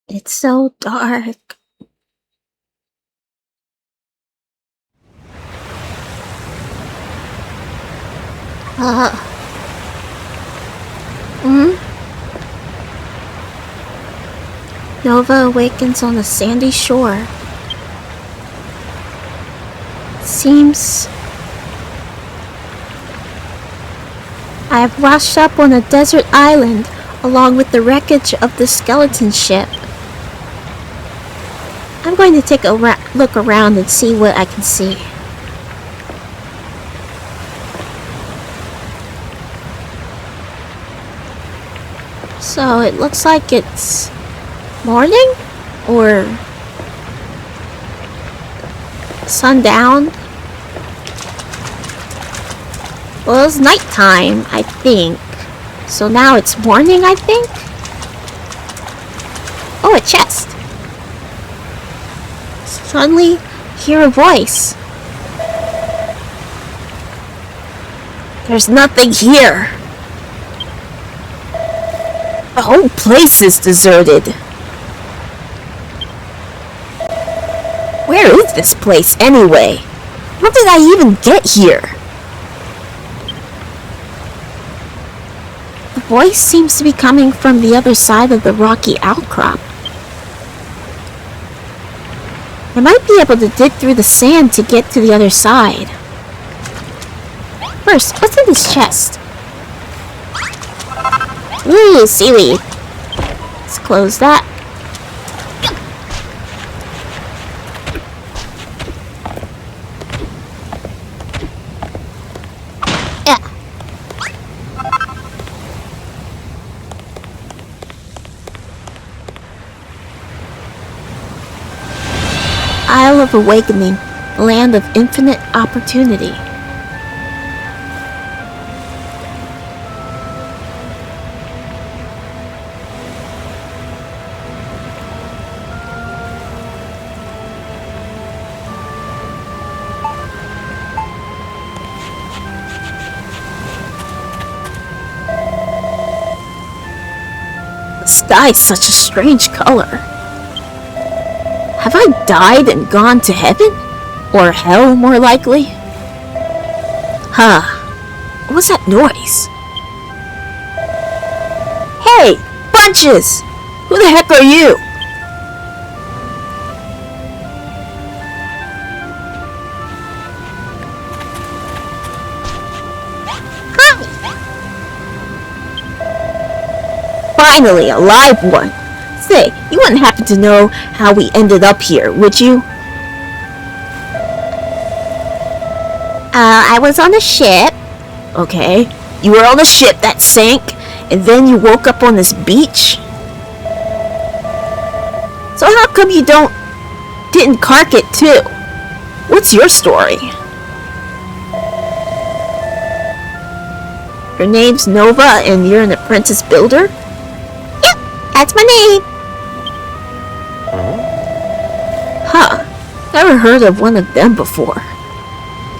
It's so dark. Uh, hmm? Nova awakens on a sandy shore. Seems I have washed up on a desert island along with the wreckage of the skeleton ship. I'm going to take a look around and see what I can see. So it looks like it's morning or sundown. Well, it's nighttime, I think. So now it's morning, I think. Oh, a chest. Suddenly, hear a voice. There's nothing here. The whole place is deserted. Where is this place anyway? How did I even get here? The voice seems to be coming from the other side of the rocky outcrop. I might be able to dig through the sand to get to the other side. First, what's in this chest? Ooh, seaweed. Let's close that. Yeah. Isle of Awakening, land of infinite opportunity. The sky is such a strange color. Have I died and gone to heaven? Or hell, more likely? Huh. What was that noise? Hey! Bunches! Who the heck are you? Hi! Finally, a live one. Say, you wouldn't happen to know how we ended up here, would you? I was on a ship. Okay. You were on a ship that sank, and then you woke up on this beach? So how come you didn't cark it too? What's your story? Your name's Nova, and you're an apprentice builder? Yep, that's my name. Huh. Never heard of one of them before.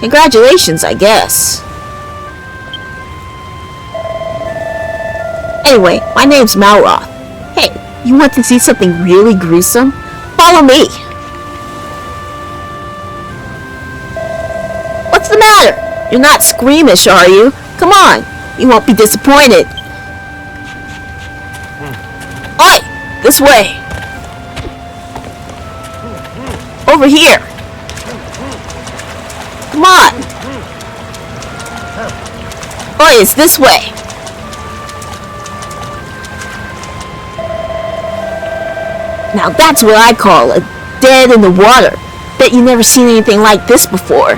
Congratulations, I guess. Anyway, my name's Malroth. Hey, you want to see something really gruesome? Follow me! What's the matter? You're not squeamish, are you? Come on, you won't be disappointed. Oi! This way! Over here! Come on! Oi, it's this way! Now that's what I call a dead in the water. Bet you never seen anything like this before.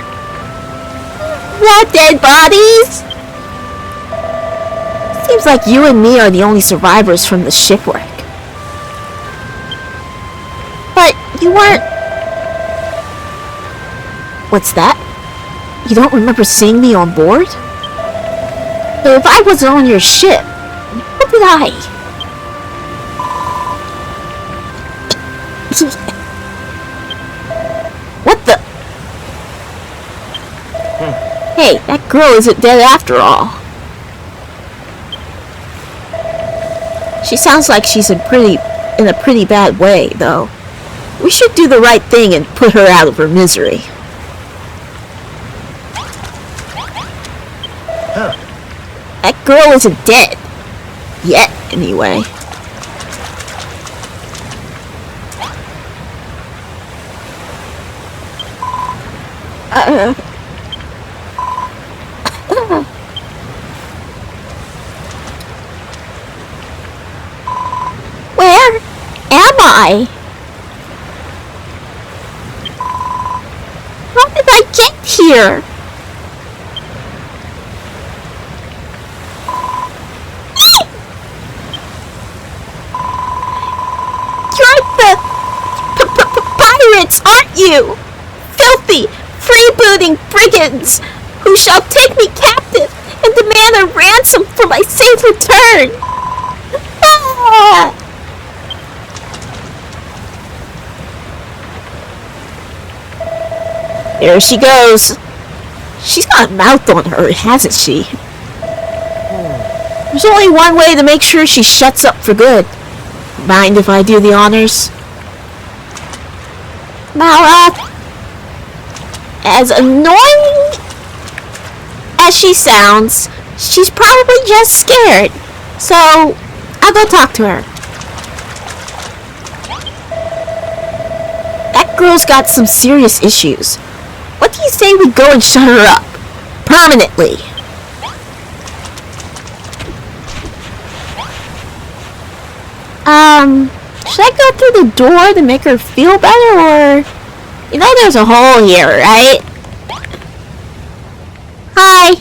What, dead bodies? Seems like you and me are the only survivors from the shipwreck. But you weren't... What's that? You don't remember seeing me on board? So if I wasn't on your ship, what did I... What the... Hey, that girl isn't dead after all. She sounds like she's in pretty in a pretty bad way, though. We should do the right thing and put her out of her misery. That girl isn't dead. Yet, anyway. Where am I? How did I get here? You're the pirates, aren't you? Filthy, freebooting brigands who shall take me captive and demand a ransom for my safe return. Ah! There she goes. She's got a mouth on her, hasn't she? There's only one way to make sure she shuts up for good. Mind if I do the honors? Malroth, as annoying as she sounds, she's probably just scared. So, I'll go talk to her. That girl's got some serious issues. What do you say we go and shut her up? Permanently. Should I go through the door to make her feel better, or... You know there's a hole here, right? Hi.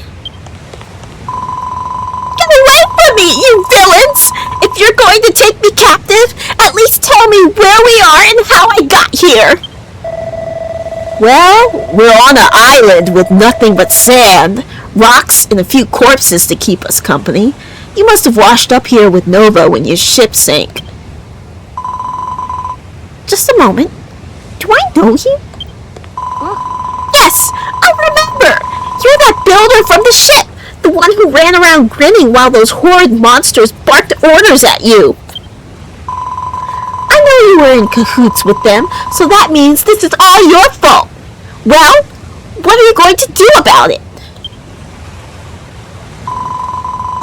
Get away from me, you villains! If you're going to take me captive, at least tell me where we are and how I got here. Well, we're on an island with nothing but sand, rocks, and a few corpses to keep us company. You must have washed up here with Nova when your ship sank. Just a moment. Do I know you? Yes, I remember! You're that builder from the ship! The one who ran around grinning while those horrid monsters barked orders at you! I know you were in cahoots with them, so that means this is all your fault! Well, what are you going to do about it?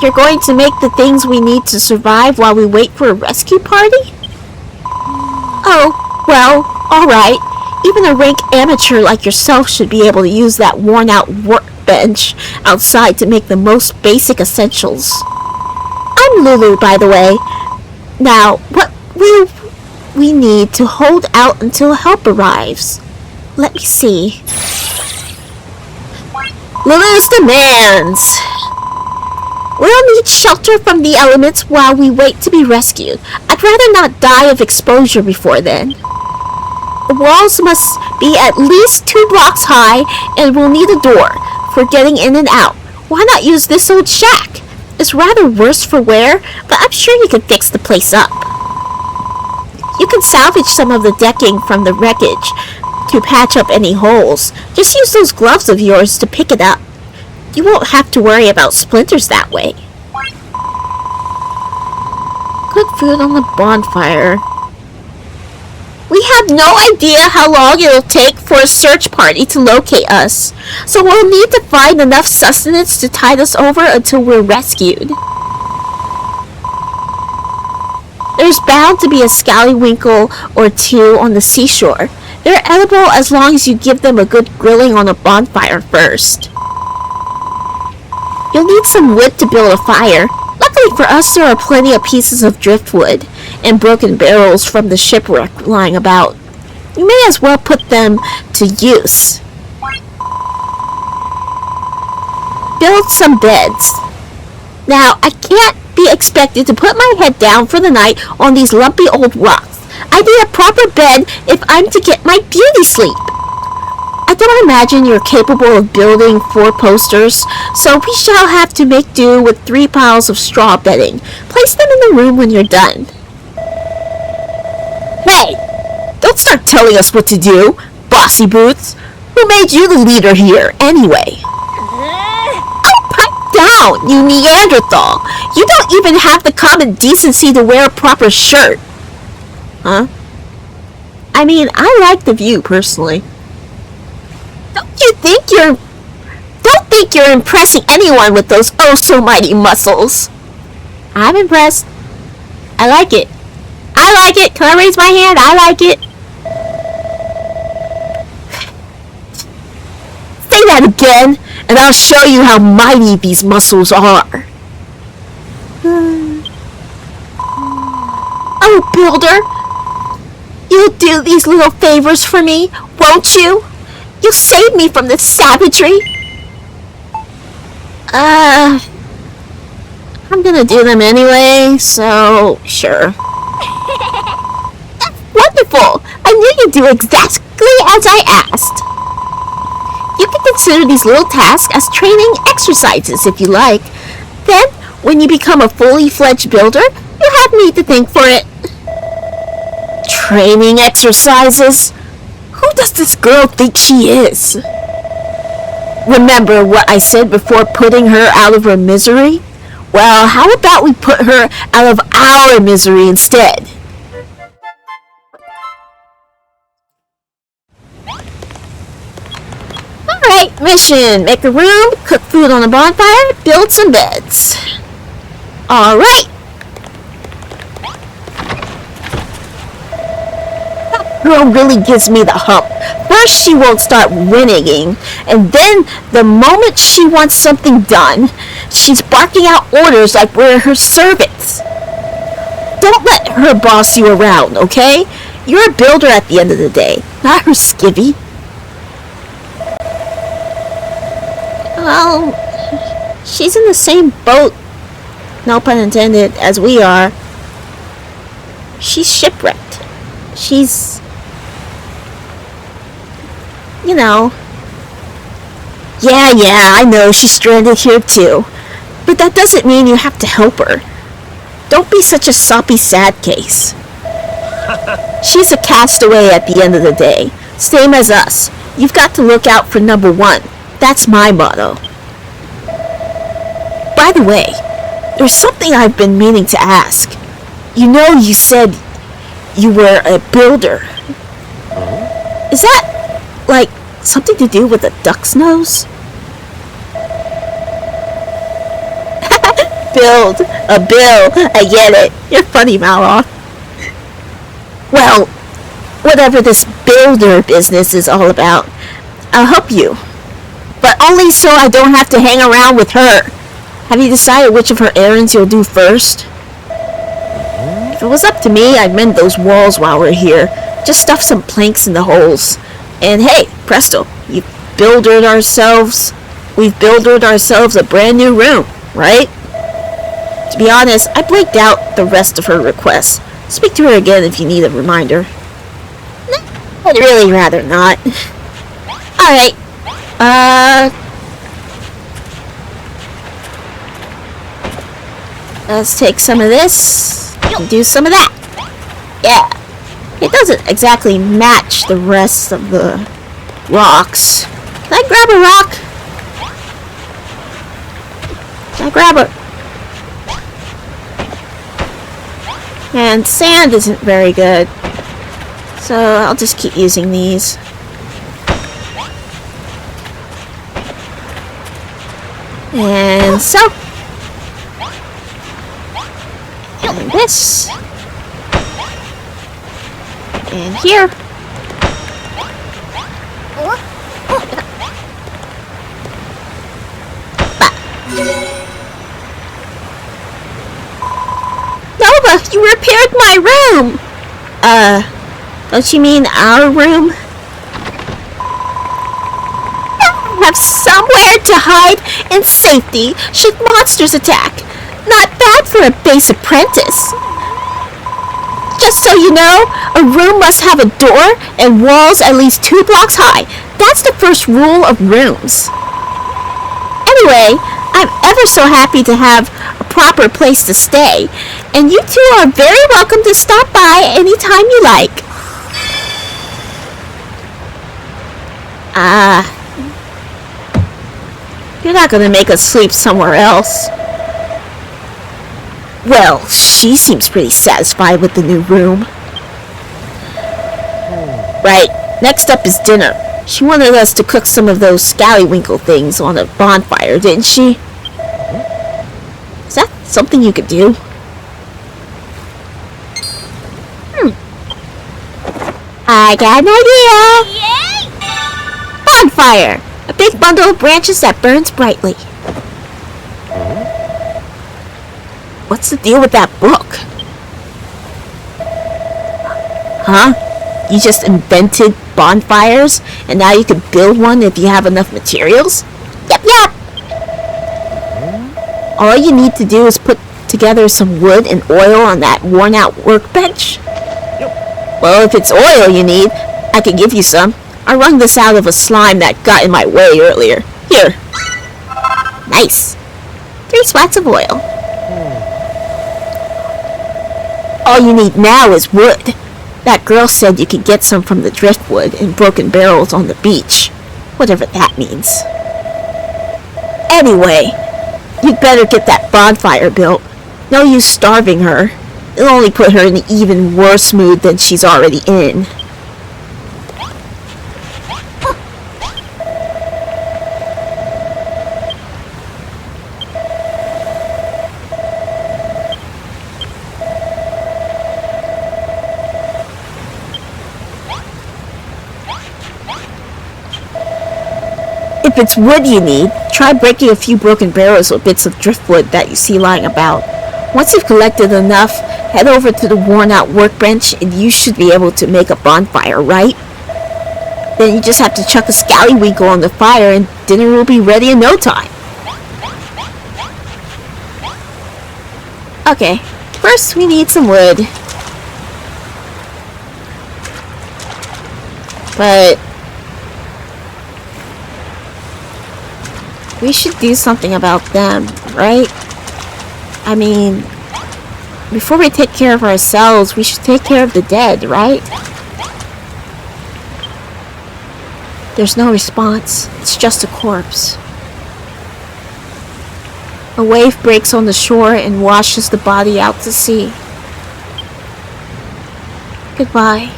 You're going to make the things we need to survive while we wait for a rescue party? Oh, well, alright. Even a rank amateur like yourself should be able to use that worn-out workbench outside to make the most basic essentials. I'm Lulu, by the way. Now, what will we need to hold out until help arrives? Let me see. Lulu's demands. We'll need shelter from the elements while we wait to be rescued. I'd rather not die of exposure before then. The walls must be at least 2 blocks high, and we'll need a door for getting in and out. Why not use this old shack? It's rather worse for wear, but I'm sure you can fix the place up. You can salvage some of the decking from the wreckage to patch up any holes. Just use those gloves of yours to pick it up. You won't have to worry about splinters that way. Cook food on the bonfire. We have no idea how long it'll take for a search party to locate us, so we'll need to find enough sustenance to tide us over until we're rescued. There's bound to be a scallywinkle or 2 on the seashore. They're edible as long as you give them a good grilling on a bonfire first. You'll need some wood to build a fire. Luckily for us, there are plenty of pieces of driftwood and broken barrels from the shipwreck lying about. You may as well put them to use. Build some beds. Now, I can't be expected to put my head down for the night on these lumpy old rocks. I need a proper bed if I'm to get my beauty sleep. I don't imagine you're capable of building 4 posters, so we shall have to make do with 3 piles of straw bedding. Place them in the room when you're done. Hey! Don't start telling us what to do, Bossy Boots. Who made you the leader here, anyway? Oh, pipe down, you Neanderthal! You don't even have the common decency to wear a proper shirt. Huh? I mean, I like the view, personally. Don't think you're impressing anyone with those oh-so-mighty muscles. I'm impressed. I like it. I like it. Can I raise my hand? I like it. Say that again, and I'll show you how mighty these muscles are. Oh, Builder. You'll do these little favors for me, won't you? You'll save me from this savagery. I'm gonna do them anyway, so sure. That's wonderful! I knew you'd do exactly as I asked. You can consider these little tasks as training exercises if you like. Then, when you become a fully fledged builder, you'll have me to thank for it. Training exercises? Who does this girl think she is? Remember what I said before putting her out of her misery? Well, how about we put her out of our misery instead? Alright, mission. Make a room, cook food on a bonfire, build some beds. Alright. Girl really gives me the hump. First she won't start reneging, and then the moment she wants something done, she's barking out orders like we're her servants. Don't let her boss you around, okay? You're a builder at the end of the day, not her skivvy. Well, she's in the same boat, no pun intended, as we are. She's shipwrecked. She's... you know. Yeah, I know she's stranded here too. But that doesn't mean you have to help her. Don't be such a soppy sad case. She's a castaway at the end of the day. Same as us. You've got to look out for number one. That's my motto. By the way, there's something I've been meaning to ask. You know you said you were a builder. Is that like something to do with a duck's nose? Build a bill. I get it. You're funny, Malroth. Well, whatever this builder business is all about, I'll help you. But only so I don't have to hang around with her. Have you decided which of her errands you'll do first? If it was up to me, I'd mend those walls while we're here. Just stuff some planks in the holes. And hey, presto, we've buildered ourselves a brand new room, right? To be honest, I blanked out the rest of her requests. Speak to her again if you need a reminder. I'd really rather not. Alright. Let's take some of this and do some of that. Yeah. It doesn't exactly match the rest of the rocks. Can I grab a rock? Can I grab a... And sand isn't very good. So I'll just keep using these. And so. And this. And here. Nova, you repaired my room! Don't you mean our room? Have somewhere to hide in safety should monsters attack. Not bad for a base apprentice. Just so you know, a room must have a door and walls at least 2 blocks high. That's the first rule of rooms. Anyway, I'm ever so happy to have a proper place to stay, and you two are very welcome to stop by anytime you like. You're not gonna make us sleep somewhere else. Well, she seems pretty satisfied with the new room. Right, next up is dinner. She wanted us to cook some of those scallywinkle things on a bonfire, didn't she? Is that something you could do? I got an idea! Bonfire! A big bundle of branches that burns brightly. What's the deal with that book? Huh? You just invented bonfires, and now you can build one if you have enough materials? Yep. All you need to do is put together some wood and oil on that worn-out workbench. Well, if it's oil you need, I can give you some. I wrung this out of a slime that got in my way earlier. Here. Nice. 3 spots of oil. All you need now is wood. That girl said you could get some from the driftwood and broken barrels on the beach. Whatever that means. Anyway, you'd better get that bonfire built. No use starving her. It'll only put her in an even worse mood than she's already in. If it's wood you need, try breaking a few broken barrels or bits of driftwood that you see lying about. Once you've collected enough, head over to the worn-out workbench and you should be able to make a bonfire, right? Then you just have to chuck a scallywinkle on the fire and dinner will be ready in no time. Okay, first we need some wood. But we should do something about them, right? I mean, before we take care of ourselves, we should take care of the dead, right? There's no response. It's just a corpse. A wave breaks on the shore and washes the body out to sea. Goodbye.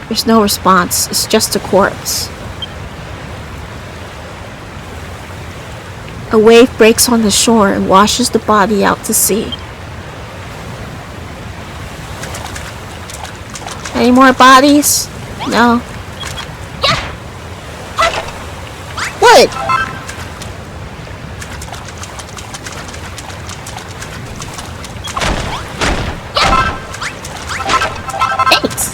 There's no response. It's just a corpse. A wave breaks on the shore and washes the body out to sea. Any more bodies? No. Wood! Thanks.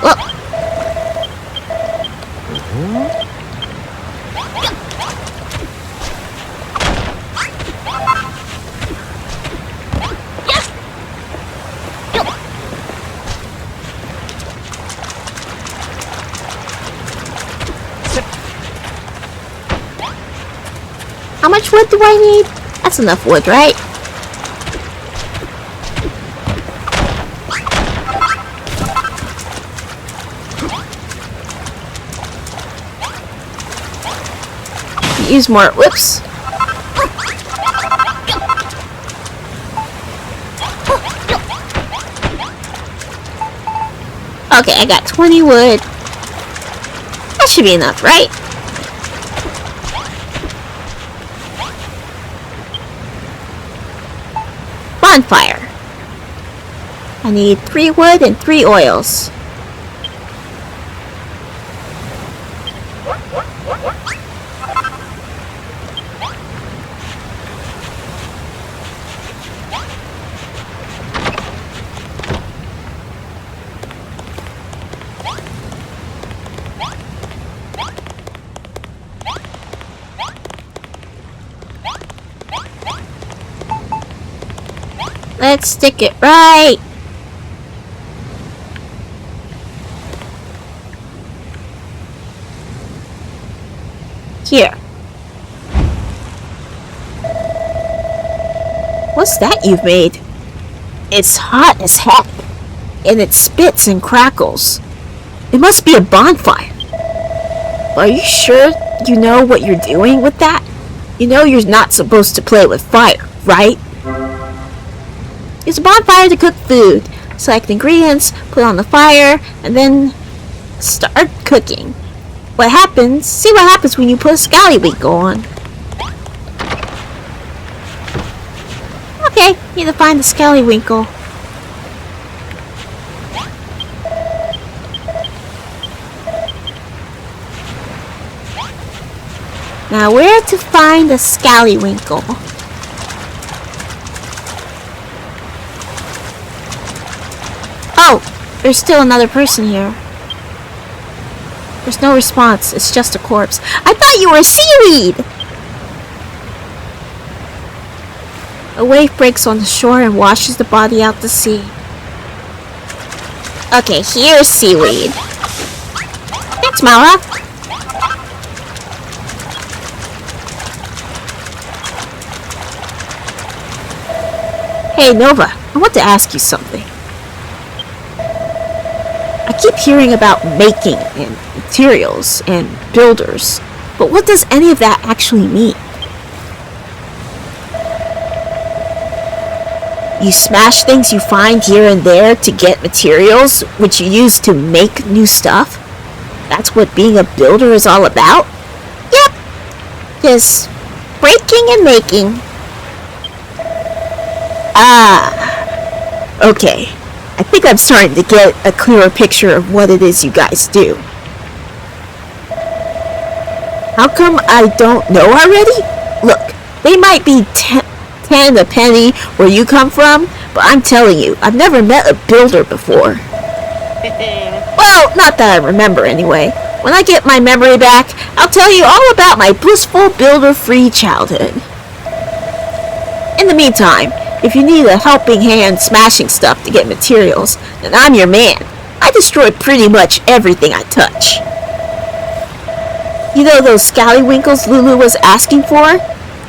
Whoa. How much wood do I need? That's enough wood, right? Use more. Whoops. Okay, I got 20 wood. That should be enough, right? Bonfire. I need 3 wood and 3 oils. Let's stick it right. Here. What's that you've made? It's hot as heck, and it spits and crackles. It must be a bonfire. Are you sure you know what you're doing with that? You know you're not supposed to play with fire, right? Use a bonfire to cook food. Select ingredients, put on the fire, and then start cooking. See what happens when you put a scallywink on. Okay, need to find the scallywinkle. Now where to find the scallywinkle? Oh, there's still another person here. There's no response, it's just a corpse. I thought you were seaweed! A wave breaks on the shore and washes the body out to sea. Okay, here's seaweed. Thanks, Malroth. Hey, Nova, I want to ask you something. I keep hearing about making and materials and builders, but what does any of that actually mean? You smash things you find here and there to get materials, which you use to make new stuff? That's what being a builder is all about? Yep. Just breaking and making. Okay. I think I'm starting to get a clearer picture of what it is you guys do. How come I don't know already? Look, they might be 10 a penny where you come from, but I'm telling you, I've never met a builder before. Well, not that I remember anyway. When I get my memory back, I'll tell you all about my blissful builder-free childhood. In the meantime, if you need a helping hand smashing stuff to get materials, then I'm your man. I destroy pretty much everything I touch. You know those scallywinkles Lulu was asking for?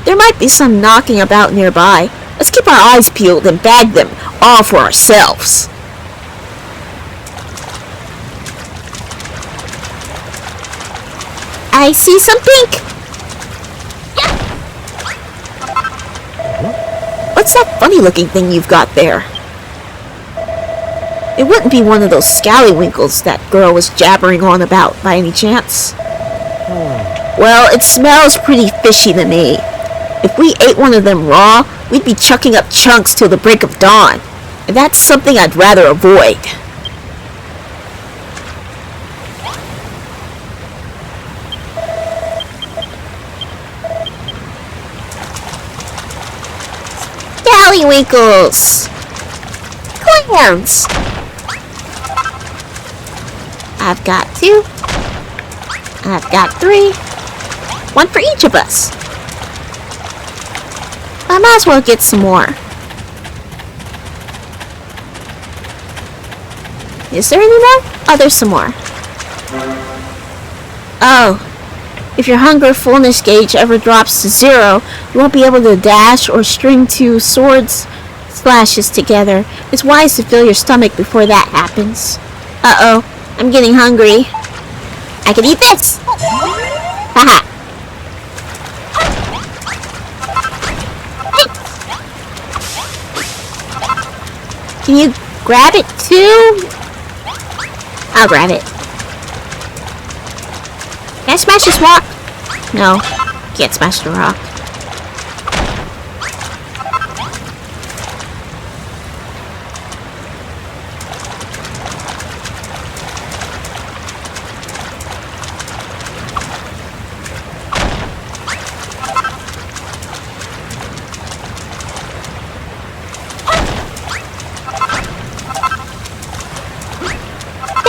There might be some knocking about nearby. Let's keep our eyes peeled and bag them all for ourselves. I see some pink. What's that funny looking thing you've got there? It wouldn't be one of those scallywinkles that girl was jabbering on about by any chance. Well, it smells pretty fishy to me. If we ate one of them raw, we'd be chucking up chunks till the break of dawn. And that's something I'd rather avoid. Scallywinkles! Clams! I've got 2. I've got 3. 1 for each of us. I might as well get some more. Is there any more? Oh, there's some more. Oh. If your hunger fullness gauge ever drops to 0, you won't be able to dash or string 2 swords slashes together. It's wise to fill your stomach before that happens. Uh-oh. I'm getting hungry. I can eat this! Haha! Can you grab it too? I'll grab it. Can I smash this rock? No, can't smash the rock.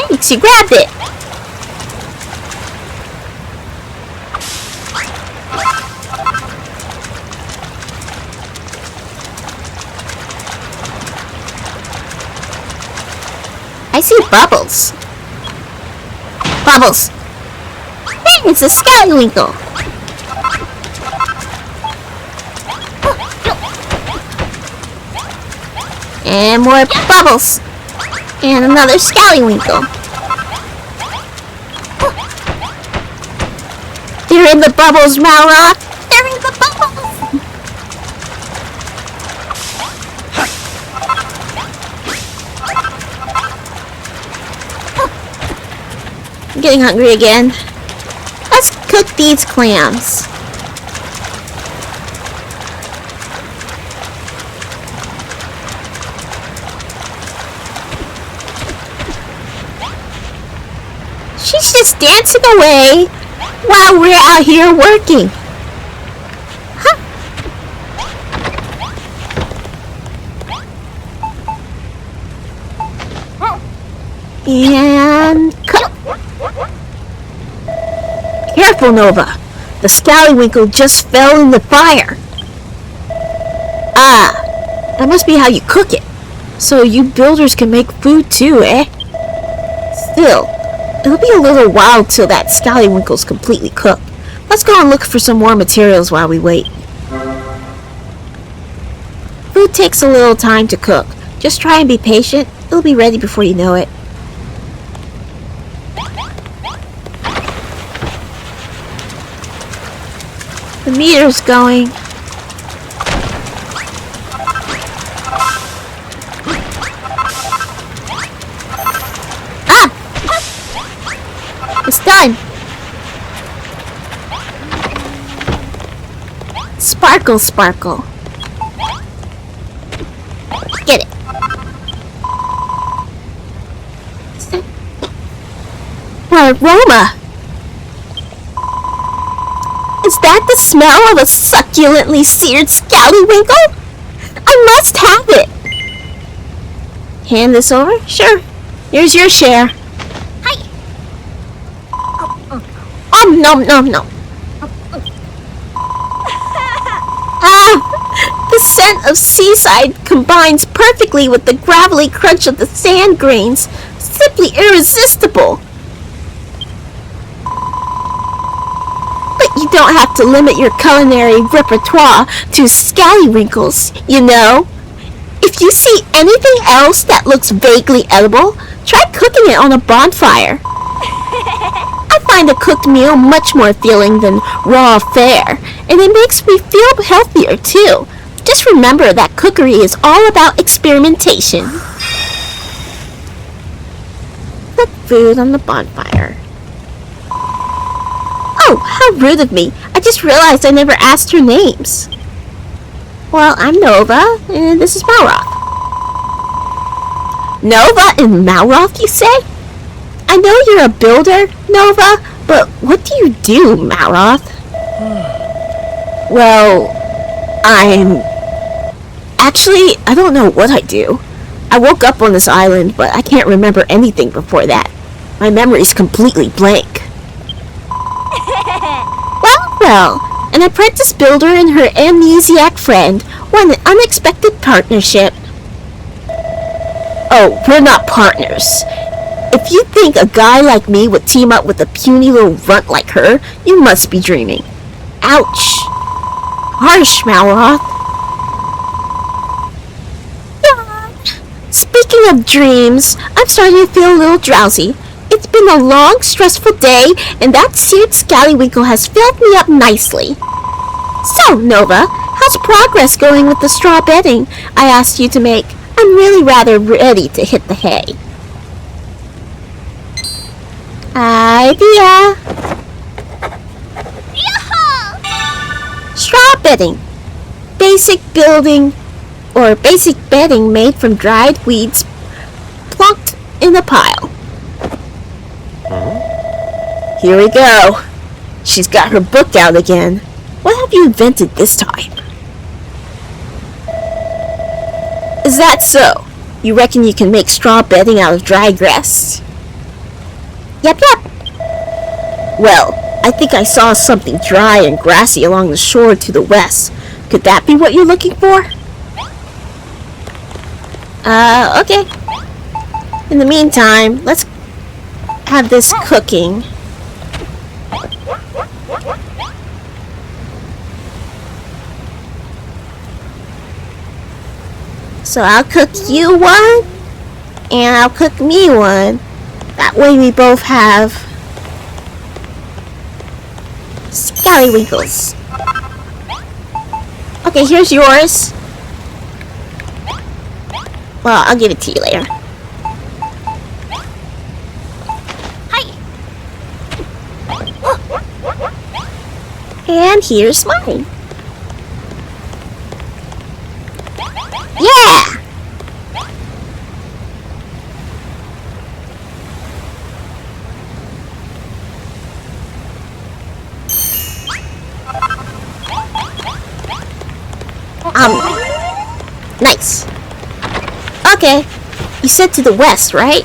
Thanks, you grabbed it! I see bubbles. Bubbles! Hey, it's a scallywinkle! And more bubbles! And another scallywinkle! They're in the bubbles, Malroth! They're in the bubbles! getting hungry again. Let's cook these clams. She's just dancing away while we're out here working. Huh? And cook. Careful, Nova. The scallywinkle just fell in the fire. Ah, that must be how you cook it. So you builders can make food too, eh? Still, it'll be a little while till that scallywinkle's completely cooked. Let's go and look for some more materials while we wait. Food takes a little time to cook. Just try and be patient. It'll be ready before you know it. The meter's going. It's done! Sparkle, sparkle. Get it. Aroma! Is that the smell of a succulently seared scallywinkle? I must have it! Hand this over? Sure. Here's your share. Nom nom nom. Ah! The scent of seaside combines perfectly with the gravelly crunch of the sand grains. Simply irresistible. But you don't have to limit your culinary repertoire to scallywinkles, you know. If you see anything else that looks vaguely edible, try cooking it on a bonfire. I find a cooked meal much more filling than raw fare, and it makes me feel healthier too. Just remember that cookery is all about experimentation. Put food on the bonfire. Oh, how rude of me. I just realized I never asked your names. Well, I'm Nova, and this is Malroth. Nova and Malroth, you say? I know you're a builder, Nova, but what do you do, Malroth? Well, Actually, I don't know what I do. I woke up on this island, but I can't remember anything before that. My memory's completely blank. Well, an apprentice builder and her amnesiac friend won an unexpected partnership. Oh, we're not partners. If you think a guy like me would team up with a puny little runt like her, you must be dreaming. Ouch. Harsh, Malroth. Speaking of dreams, I'm starting to feel a little drowsy. It's been a long, stressful day, and that seared scallywwinkle has filled me up nicely. So, Nova, how's progress going with the straw bedding I asked you to make? I'm really rather ready to hit the hay. Idea! Yahoo! Straw bedding. Basic bedding made from dried weeds plunked in a pile. Here we go. She's got her book out again. What have you invented this time? Is that so? You reckon you can make straw bedding out of dry grass? Yep. Well, I think I saw something dry and grassy along the shore to the west. Could that be what you're looking for? Okay. In the meantime, let's have this cooking. So I'll cook you one, and I'll cook me one. That way we both have scallywinkles. Okay, here's yours. Well, I'll give it to you later. Hi. And here's mine. Yeah! Nice. Okay. You said to the west, right?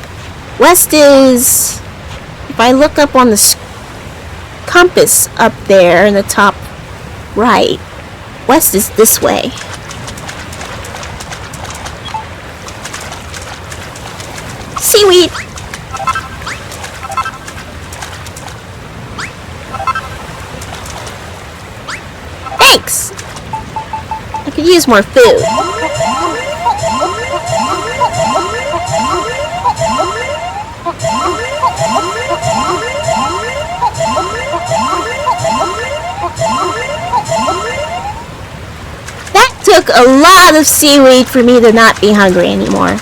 West is... If I look up on the compass up there in the top right, west is this way. Seaweed! Thanks! I could use more food. That took a lot of seaweed for me to not be hungry anymore.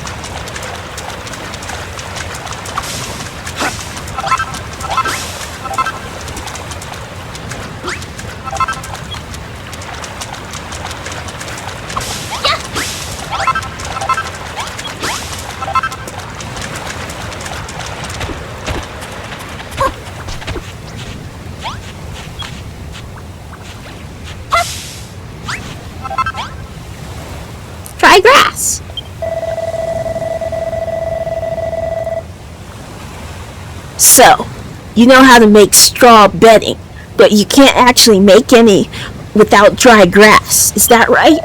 Try grass. So, you know how to make straw bedding, but you can't actually make any without dry grass. Is that right?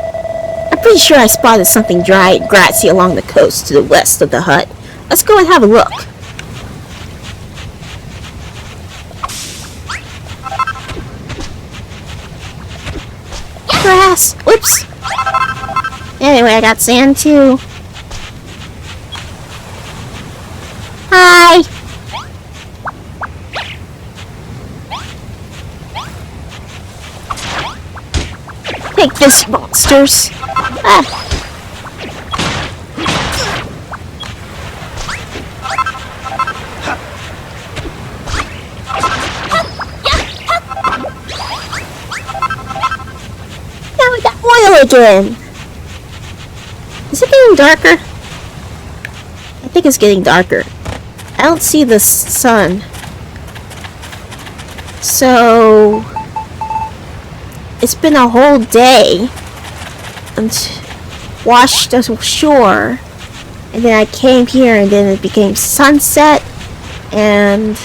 I'm pretty sure I spotted something dry and grassy along the coast to the west of the hut. Let's go and have a look. Grass. Whoops. Anyway, I got sand too. Hi. Take this, monsters. Ah. Now we got oil again. Is it getting darker? I think it's getting darker. I don't see the sun. So... it's been a whole day and washed ashore, and then I came here and then it became sunset, and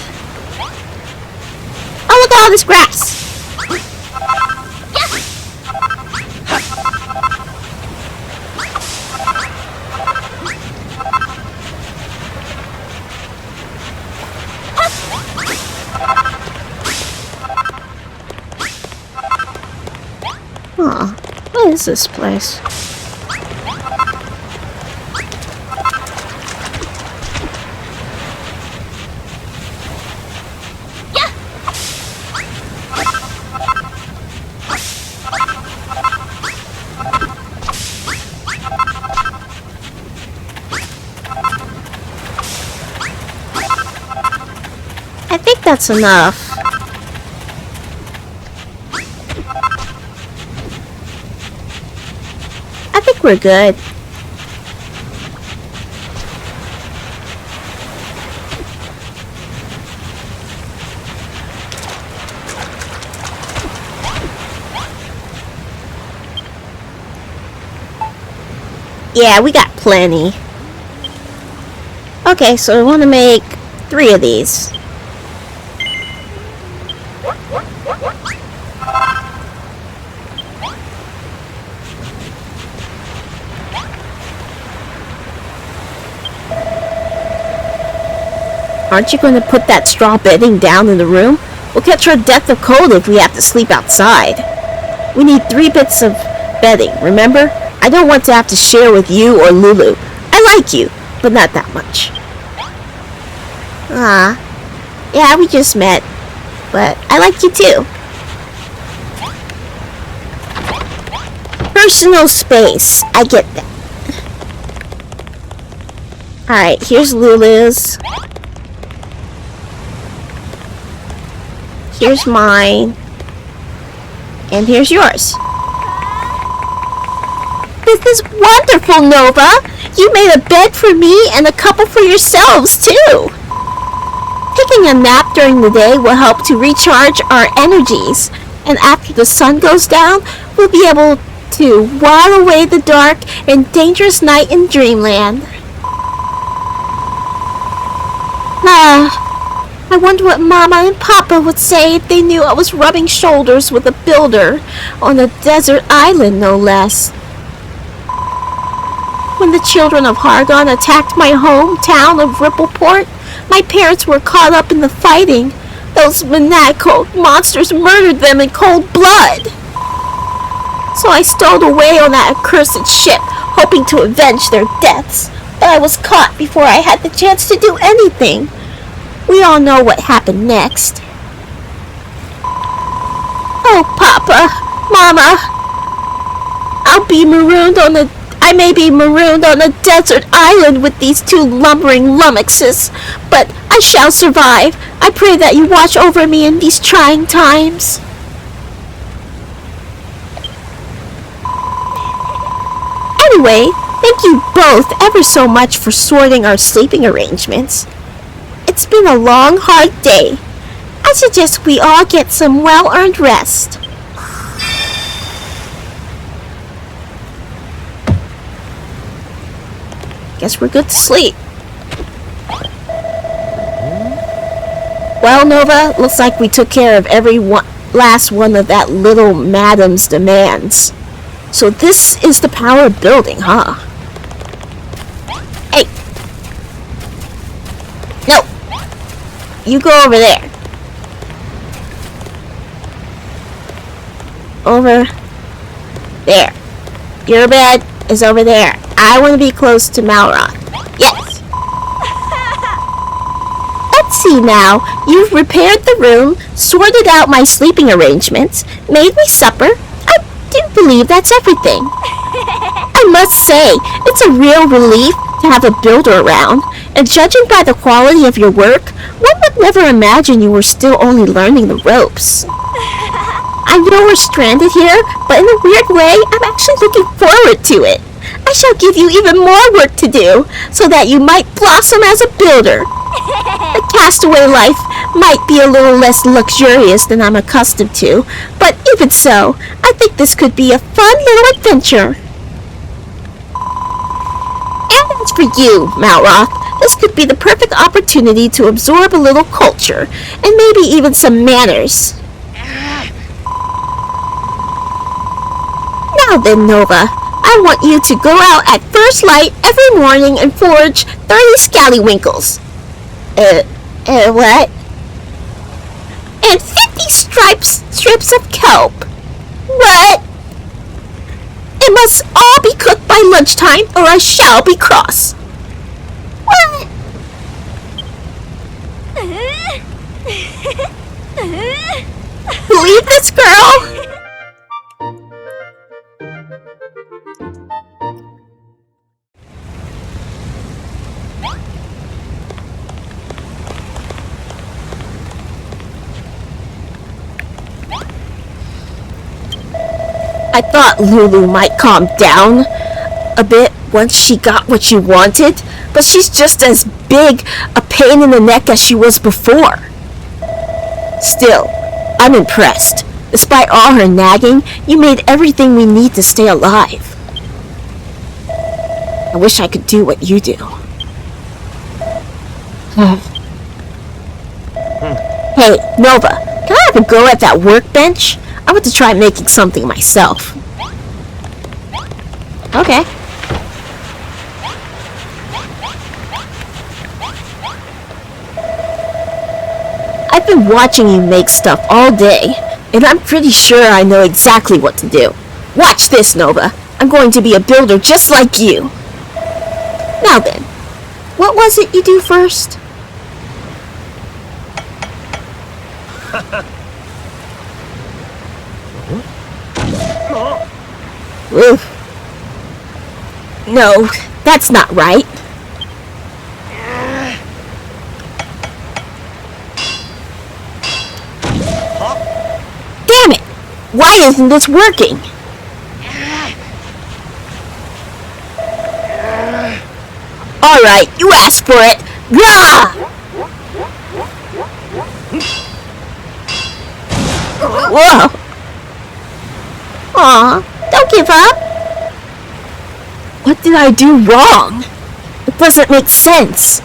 oh, look at all this grass. Huh, what is this place? I think that's enough. I think we're good. Yeah, we got plenty. Okay, so we want to make 3 of these. Aren't you going to put that straw bedding down in the room? We'll catch our death of cold if we have to sleep outside. We need 3 bits of bedding, remember? I don't want to have to share with you or Lulu. I like you, but not that much. Ah, yeah, we just met, but I like you too. Personal space, I get that. Alright, here's Lulu's. Here's mine. And here's yours. This is wonderful, Nova! You made a bed for me and a couple for yourselves, too! Taking a nap during the day will help to recharge our energies, and after the sun goes down, we'll be able to while away the dark and dangerous night in Dreamland. I wonder what Mama and Papa would say if they knew I was rubbing shoulders with a builder on a desert island, no less. When the children of Hargon attacked my hometown of Rippleport, my parents were caught up in the fighting. Those maniacal monsters murdered them in cold blood. So I stowed away on that accursed ship, hoping to avenge their deaths. But I was caught before I had the chance to do anything. We all know what happened next. Oh, Papa, Mama, I may be marooned on a desert island with these two lumbering lummoxes, but I shall survive. I pray that you watch over me in these trying times. Anyway, thank you both ever so much for sorting our sleeping arrangements. It's been a long, hard day. I suggest we all get some well-earned rest. Guess we're good to sleep. Well, Nova, looks like we took care of last one of that little madam's demands. So this is the power building, huh? Hey! No! You go over there. Over there. Your bed is over there. I want to be close to Malroth. Yes! Let's see now. You've repaired the room, sorted out my sleeping arrangements, made me supper. I do believe that's everything. I must say, it's a real relief to have a builder around, and judging by the quality of your work, one would never imagine you were still only learning the ropes. I know we're stranded here, but in a weird way, I'm actually looking forward to it. I shall give you even more work to do, so that you might blossom as a builder. The castaway life might be a little less luxurious than I'm accustomed to, but even so, I think this could be a fun little adventure. And as for you, Malroth, this could be the perfect opportunity to absorb a little culture, and maybe even some manners. Now then, Nova, I want you to go out at first light every morning and forge 30 scallywinkles. What? And 50 strips of kelp. What? It must all be cooked by lunchtime or I shall be cross. What? Believe this, girl? I thought Lulu might calm down a bit once she got what she wanted, but she's just as big a pain in the neck as she was before. Still, I'm impressed. Despite all her nagging, you made everything we need to stay alive. I wish I could do what you do. Hey, Nova, can I have a go at that workbench? I want to try making something myself. Okay. I've been watching you make stuff all day, and I'm pretty sure I know exactly what to do. Watch this, Nova. I'm going to be a builder just like you. Now then, what was it you do first? Oof. No, that's not right. Damn it! Why isn't this working? Alright, you asked for it. Gah! Whoa! Aw, don't give up. What did I do wrong? It doesn't make sense.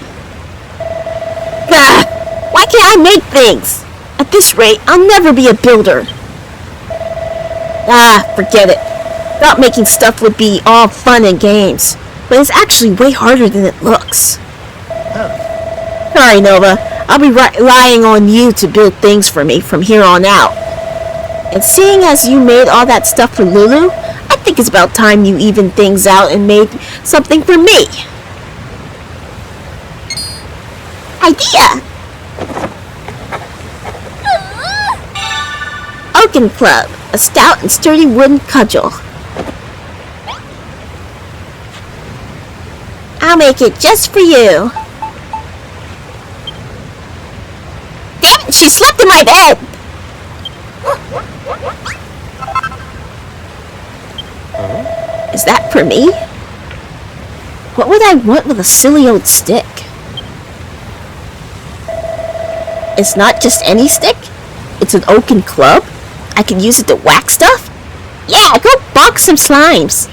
Gah! Why can't I make things? At this rate, I'll never be a builder. Ah, forget it. Thought making stuff would be all fun and games, but it's actually way harder than it looks. Sorry, Nova. I'll be relying on you to build things for me from here on out. And seeing as you made all that stuff for Lulu, I think it's about time you evened things out and made something for me. Idea! Oaken Club, a stout and sturdy wooden cudgel. I'll make it just for you. Damn it, she slept in my bed! Is that for me? What would I want with a silly old stick? It's not just any stick. It's an oaken club. I can use it to whack stuff. Yeah, go bonk some slimes.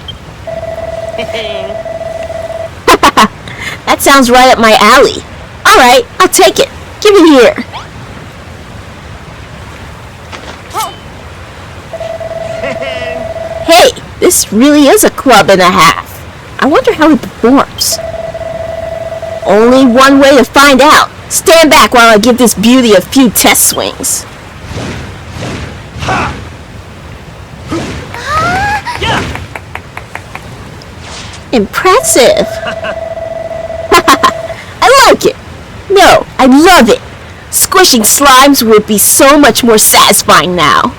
That sounds right up my alley. Alright, I'll take it. Give it here. Hey, this really is a club and a half. I wonder how it performs. Only one way to find out. Stand back while I give this beauty a few test swings. Impressive. I like it. No, I love it. Squishing slimes would be so much more satisfying now.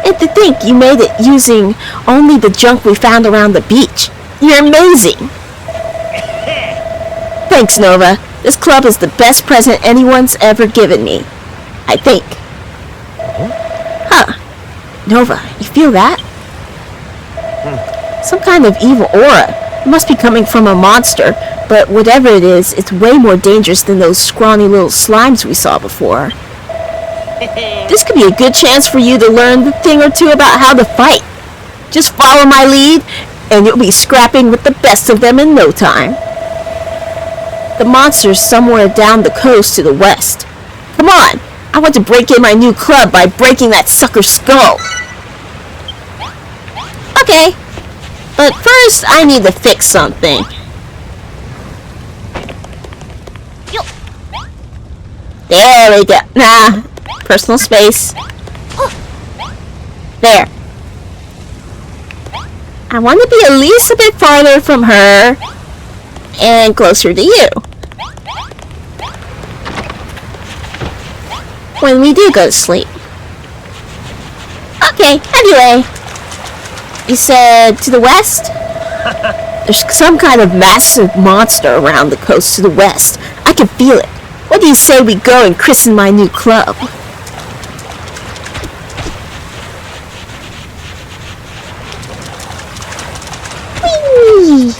And to think you made it using only the junk we found around the beach. You're amazing. Thanks, Nova. This club is the best present anyone's ever given me. I think. Huh. Nova, you feel that? Some kind of evil aura. It must be coming from a monster, but whatever it is, it's way more dangerous than those scrawny little slimes we saw before. This could be a good chance for you to learn a thing or two about how to fight. Just follow my lead, and you'll be scrapping with the best of them in no time. The monster's somewhere down the coast to the west. Come on! I want to break in my new club by breaking that sucker's skull. Okay. But first, I need to fix something. There we go. Nah. Personal space. There. I want to be at least a bit farther from her and closer to you. When we do go to sleep. Okay, anyway. You said to the west? There's some kind of massive monster around the coast to the west. I can feel it. What do you say we go and christen my new club? Whee!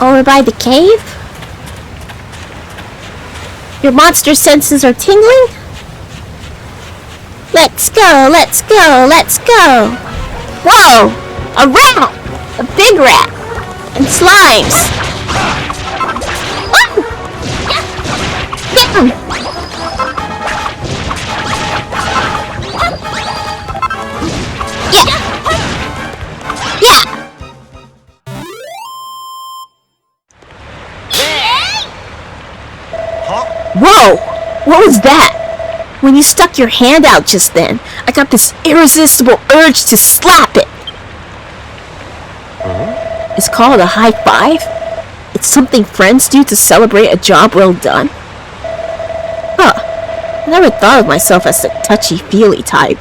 Over by the cave? Your monster senses are tingling? Let's go, let's go, let's go! Whoa! A rat! A big rat! And slimes! Oh! Get him! Yeah! Whoa! What was that? When you stuck your hand out just then, I got this irresistible urge to slap it. It's called a high five? It's something friends do to celebrate a job well done? Huh. I never thought of myself as the touchy-feely type.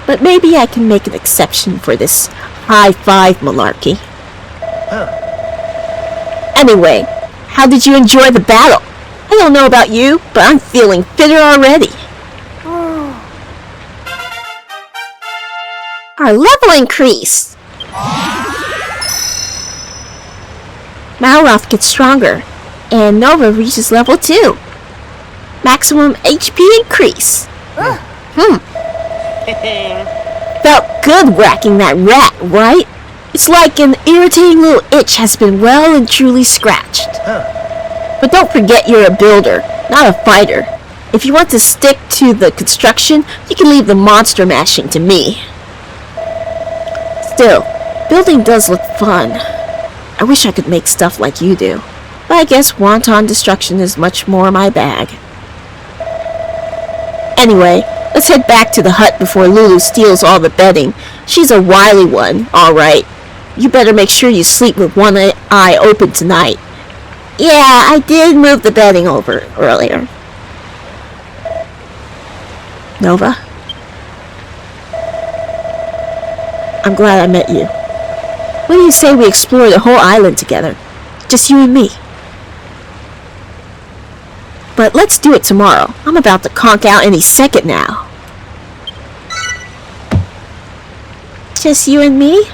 But maybe I can make an exception for this high five malarkey. Anyway, how did you enjoy the battle? I I don't know about you, but I'm feeling fitter already. Our level increased. Malroth gets stronger, and Nova reaches level 2. Maximum HP increase. Felt good whacking that rat, right? It's like an irritating little itch has been well and truly scratched. But don't forget you're a builder, not a fighter. If you want to stick to the construction, you can leave the monster mashing to me. Still, building does look fun. I wish I could make stuff like you do, but I guess wanton destruction is much more my bag. Anyway, let's head back to the hut before Lulu steals all the bedding. She's a wily one, alright. You better make sure you sleep with one eye open tonight. Yeah, I did move the bedding over earlier. Nova? I'm glad I met you. What do you say we explore the whole island together? Just you and me. But let's do it tomorrow. I'm about to conk out any second now. Just you and me?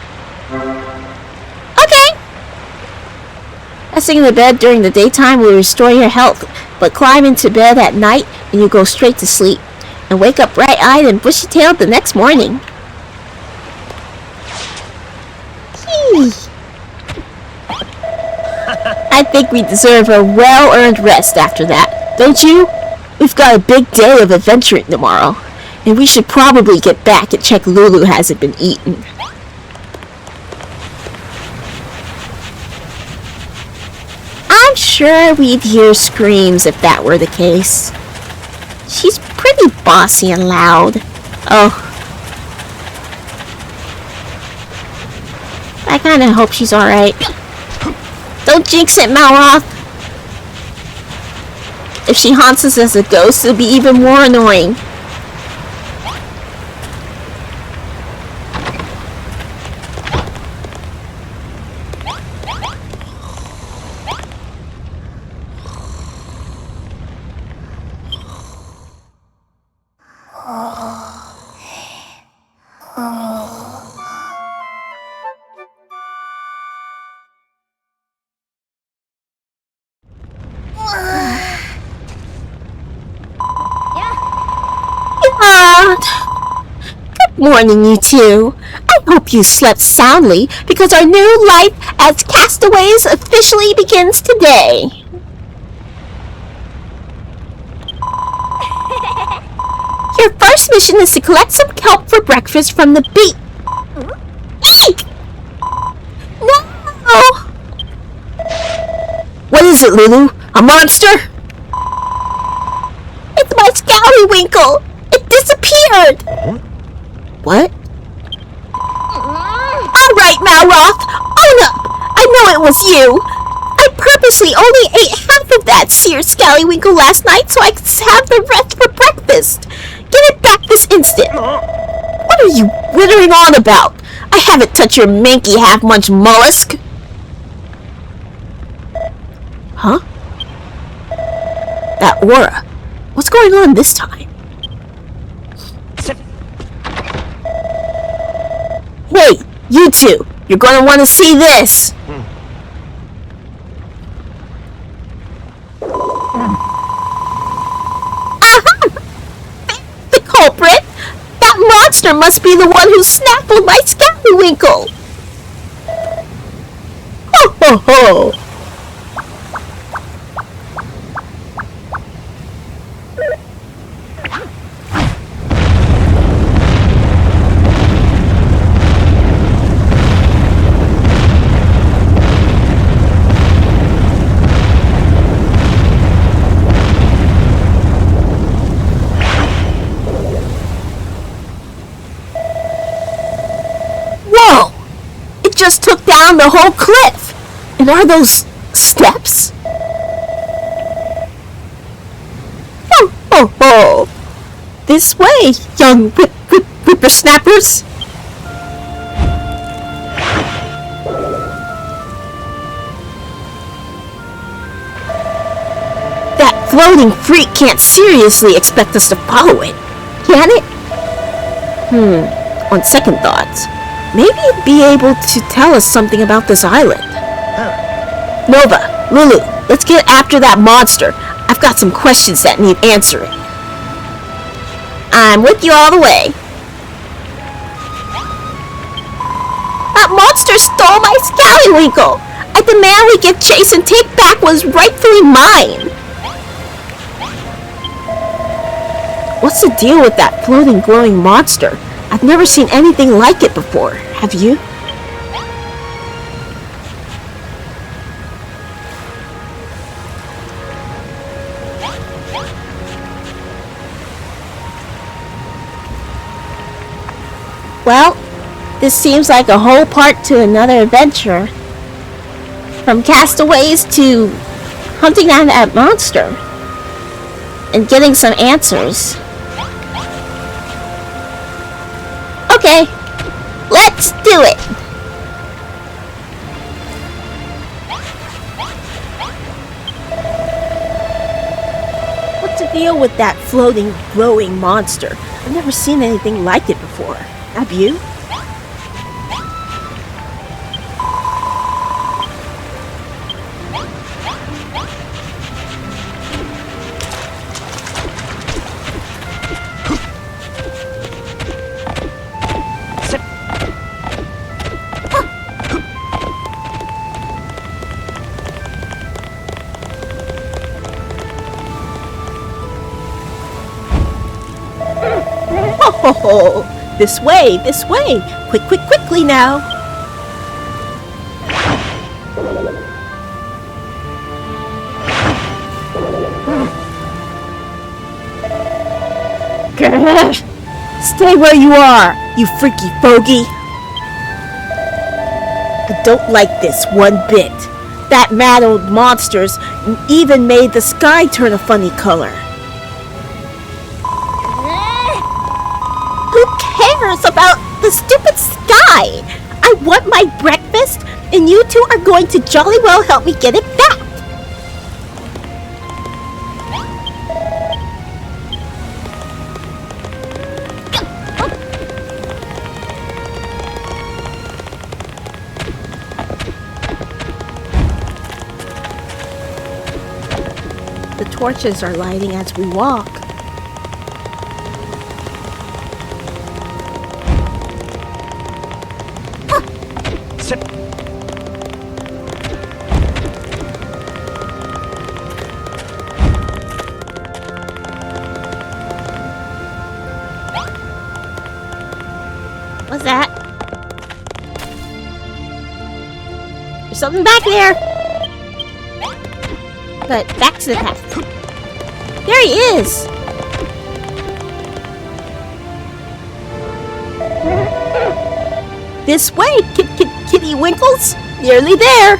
Okay! Resting in the bed during the daytime will restore your health, but climb into bed at night and you go straight to sleep, and wake up bright-eyed and bushy-tailed the next morning. I think we deserve a well-earned rest after that, don't you? We've got a big day of adventuring tomorrow, and we should probably get back and check Lulu hasn't been eaten. I'm sure we'd hear screams if that were the case. She's pretty bossy and loud. Oh. I kinda hope she's alright. Don't jinx it, Malroth. If she haunts us as a ghost, it'll be even more annoying. Good morning, you two. I hope you slept soundly, because our new life as castaways officially begins today. Your first mission is to collect some kelp for breakfast from the beach. Eek! No! What is it, Lulu? A monster? It's my scallywinkle! It disappeared! What? Alright, Malroth! Own up! I know it was you! I purposely only ate half of that seared scallywinkle last night so I could have the rest for breakfast! Get it back this instant! What are you wittering on about? I haven't touched your manky half-munched mollusk! Huh? That aura. What's going on this time? Hey, you two! You're gonna want to see this! Aha! The culprit! That monster must be the one who snaffled my scallywinkle! Ho ho ho! Just took down the whole cliff. And are those steps? Ho ho ho! This way, young whippersnappers. That floating freak can't seriously expect us to follow it, can it? On second thoughts, maybe it'd be able to tell us something about this island. Nova, Lulu, let's get after that monster. I've got some questions that need answering. I'm with you all the way. That monster stole my scallywinkle! I demand we give chase and take back what is rightfully mine! What's the deal with that floating, glowing monster? I've never seen anything like it before. Have you? Well, this seems like a whole part to another adventure. From castaways to hunting down that monster and getting some answers. Okay, let's do it! What's the deal with that floating, glowing monster? I've never seen anything like it before. Have you? Oh, this way, this way! Quickly now! Stay where you are, you freaky fogey! I don't like this one bit. That mad old monster's even made the sky turn a funny color. Who cares about the stupid sky? I want my breakfast, and you two are going to jolly well help me get it back. The torches are lighting as we walk. What's that? There's something back there! But back to the path. There he is! This way, Kitty Winkles! Nearly there!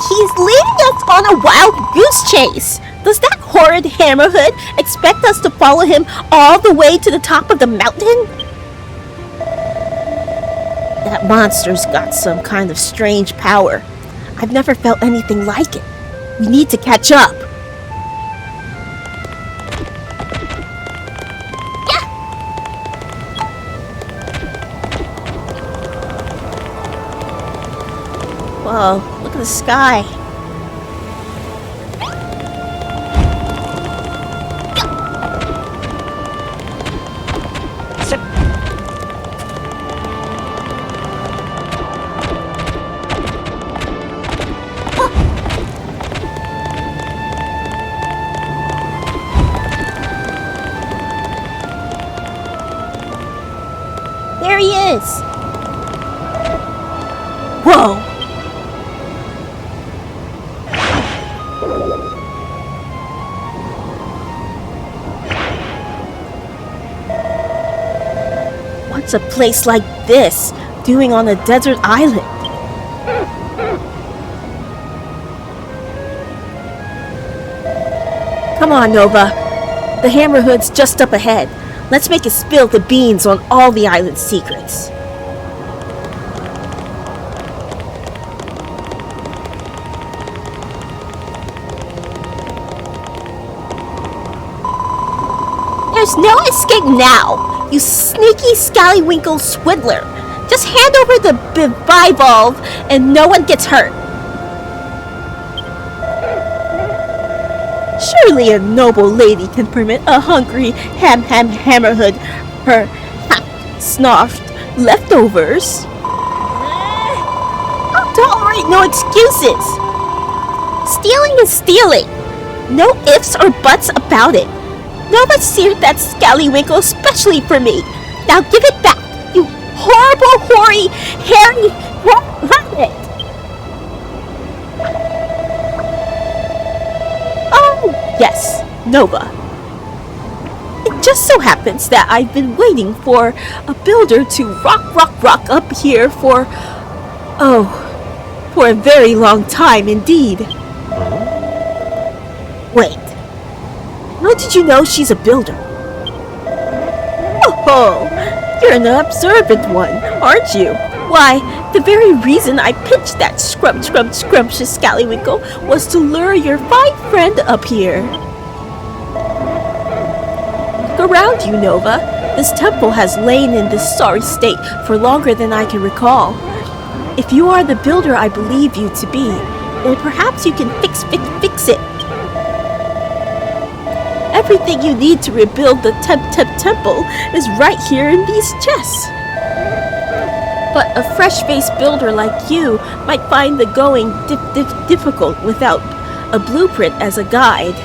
He's leading us on a wild goose chase! Does that horrid hammerhead expect us to follow him all the way to the top of the mountain? That monster's got some kind of strange power. I've never felt anything like it. We need to catch up. Yeah. Whoa, look at the sky. There he is! Whoa! What's a place like this doing on a desert island? Come on, Nova. The hammerhead's just up ahead. Let's make it spill the beans on all the island's secrets. There's no escape now, you sneaky scallywinkle swindler. Just hand over the bivalve and no one gets hurt. Surely a noble lady can permit a hungry hammerhood her snuffed leftovers. I'll tolerate no excuses. Stealing is stealing. No ifs or buts about it. No one seared that scallywinkle especially for me. Now give it back, you horrible, hoary, hairy rabbit. Oh, yes, Nova. It just so happens that I've been waiting for a builder to rock up here for a very long time indeed. Wait. How did you know she's a builder? Oh, you're an observant one, aren't you? Why, the very reason I pitched that scrumptious scallywinkle was to lure your fine friend up here. Look around you, Nova. This temple has lain in this sorry state for longer than I can recall. If you are the builder I believe you to be, then perhaps you can fix it. Everything you need to rebuild the temple is right here in these chests. But a fresh-faced builder like you might find the going difficult without a blueprint as a guide.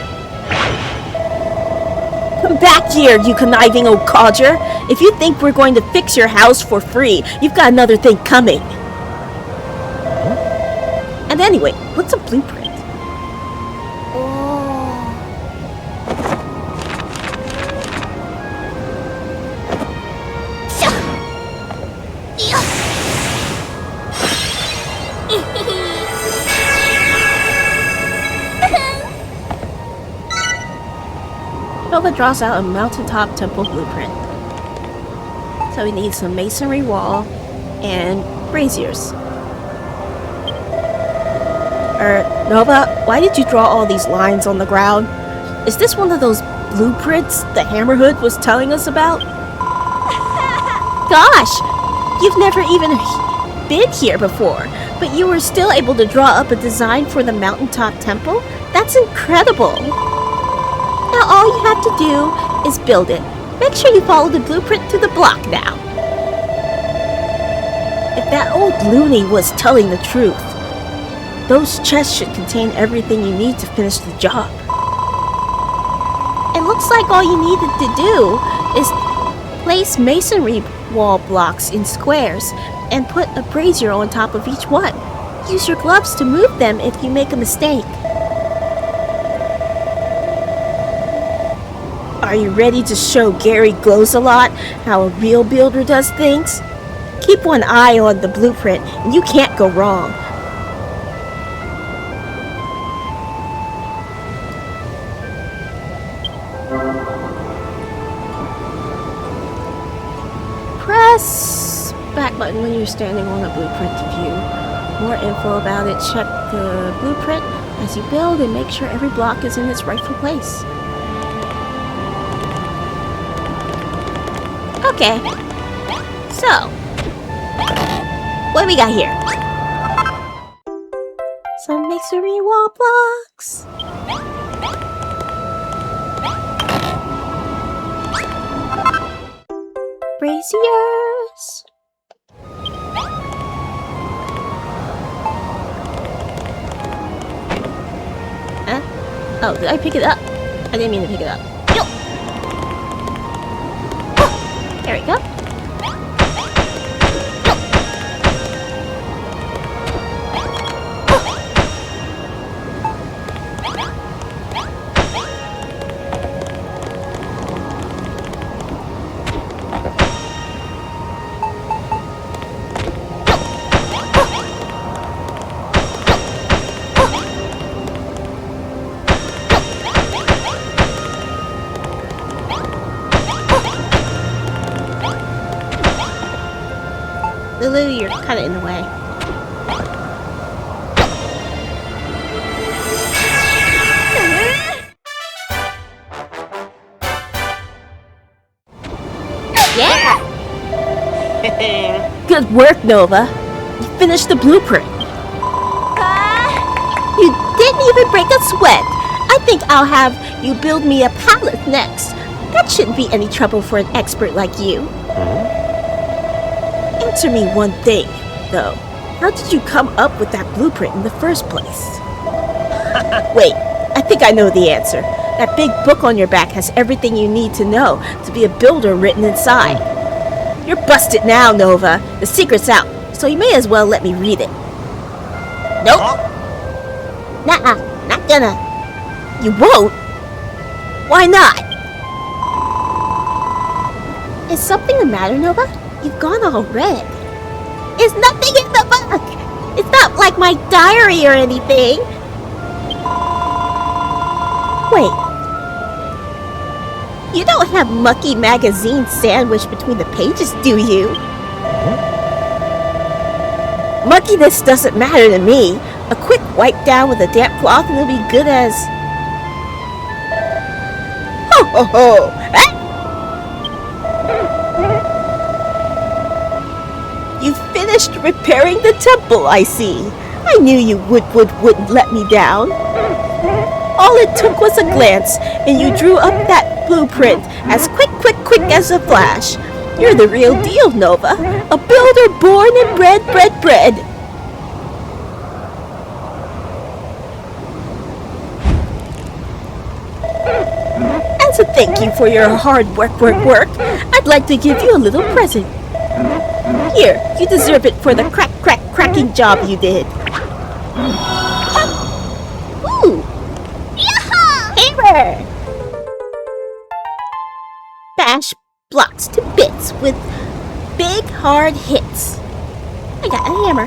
Come back here, you conniving old codger. If you think we're going to fix your house for free, you've got another thing coming. And anyway, what's a blueprint? Nova draws out a mountaintop temple blueprint. So we need some masonry wall and braziers. Nova, why did you draw all these lines on the ground? Is this one of those blueprints the Hammerhood was telling us about? Gosh, you've never even been here before, but you were still able to draw up a design for the mountaintop temple? That's incredible! Now all you have to do is build it. Make sure you follow the blueprint to the block now. If that old loony was telling the truth, those chests should contain everything you need to finish the job. It looks like all you needed to do is place masonry wall blocks in squares and put a brazier on top of each one. Use your gloves to move them if you make a mistake. Are you ready to show Gary Glows-a-Lot how a real builder does things? Keep one eye on the blueprint and you can't go wrong. Press back button when you're standing on a blueprint to view more info about it. Check the blueprint as you build and make sure every block is in its rightful place. Okay, so what do we got here? Some masonry wall blocks. Braziers. Huh? Oh, did I pick it up? I didn't mean to pick it up. There we go. Lulu, you're kind of in the way. Yeah! Good work, Nova. You finished the blueprint. You didn't even break a sweat. I think I'll have you build me a pallet next. That shouldn't be any trouble for an expert like you. Answer me one thing, though. How did you come up with that blueprint in the first place? Wait, I think I know the answer. That big book on your back has everything you need to know to be a builder written inside. You're busted now, Nova. The secret's out, so you may as well let me read it. Nope. Nuh-uh, not gonna. You won't? Why not? Is something the matter, Nova? You've gone all red. There's nothing in the book! It's not like my diary or anything. Wait. You don't have mucky magazine sandwiched between the pages, do you? Muckiness doesn't matter to me. A quick wipe down with a damp cloth and it'll be good as... Ho ho ho! Ah! You finished repairing the temple, I see. I knew you wouldn't let me down. All it took was a glance, and you drew up that blueprint as quick as a flash. You're the real deal, Nova. A builder born and bred. As a thank you for your hard work, I'd like to give you a little present. Here, you deserve it for the cracking job you did. Ooh! Hammer! Bash blocks to bits with big hard hits. I got a hammer.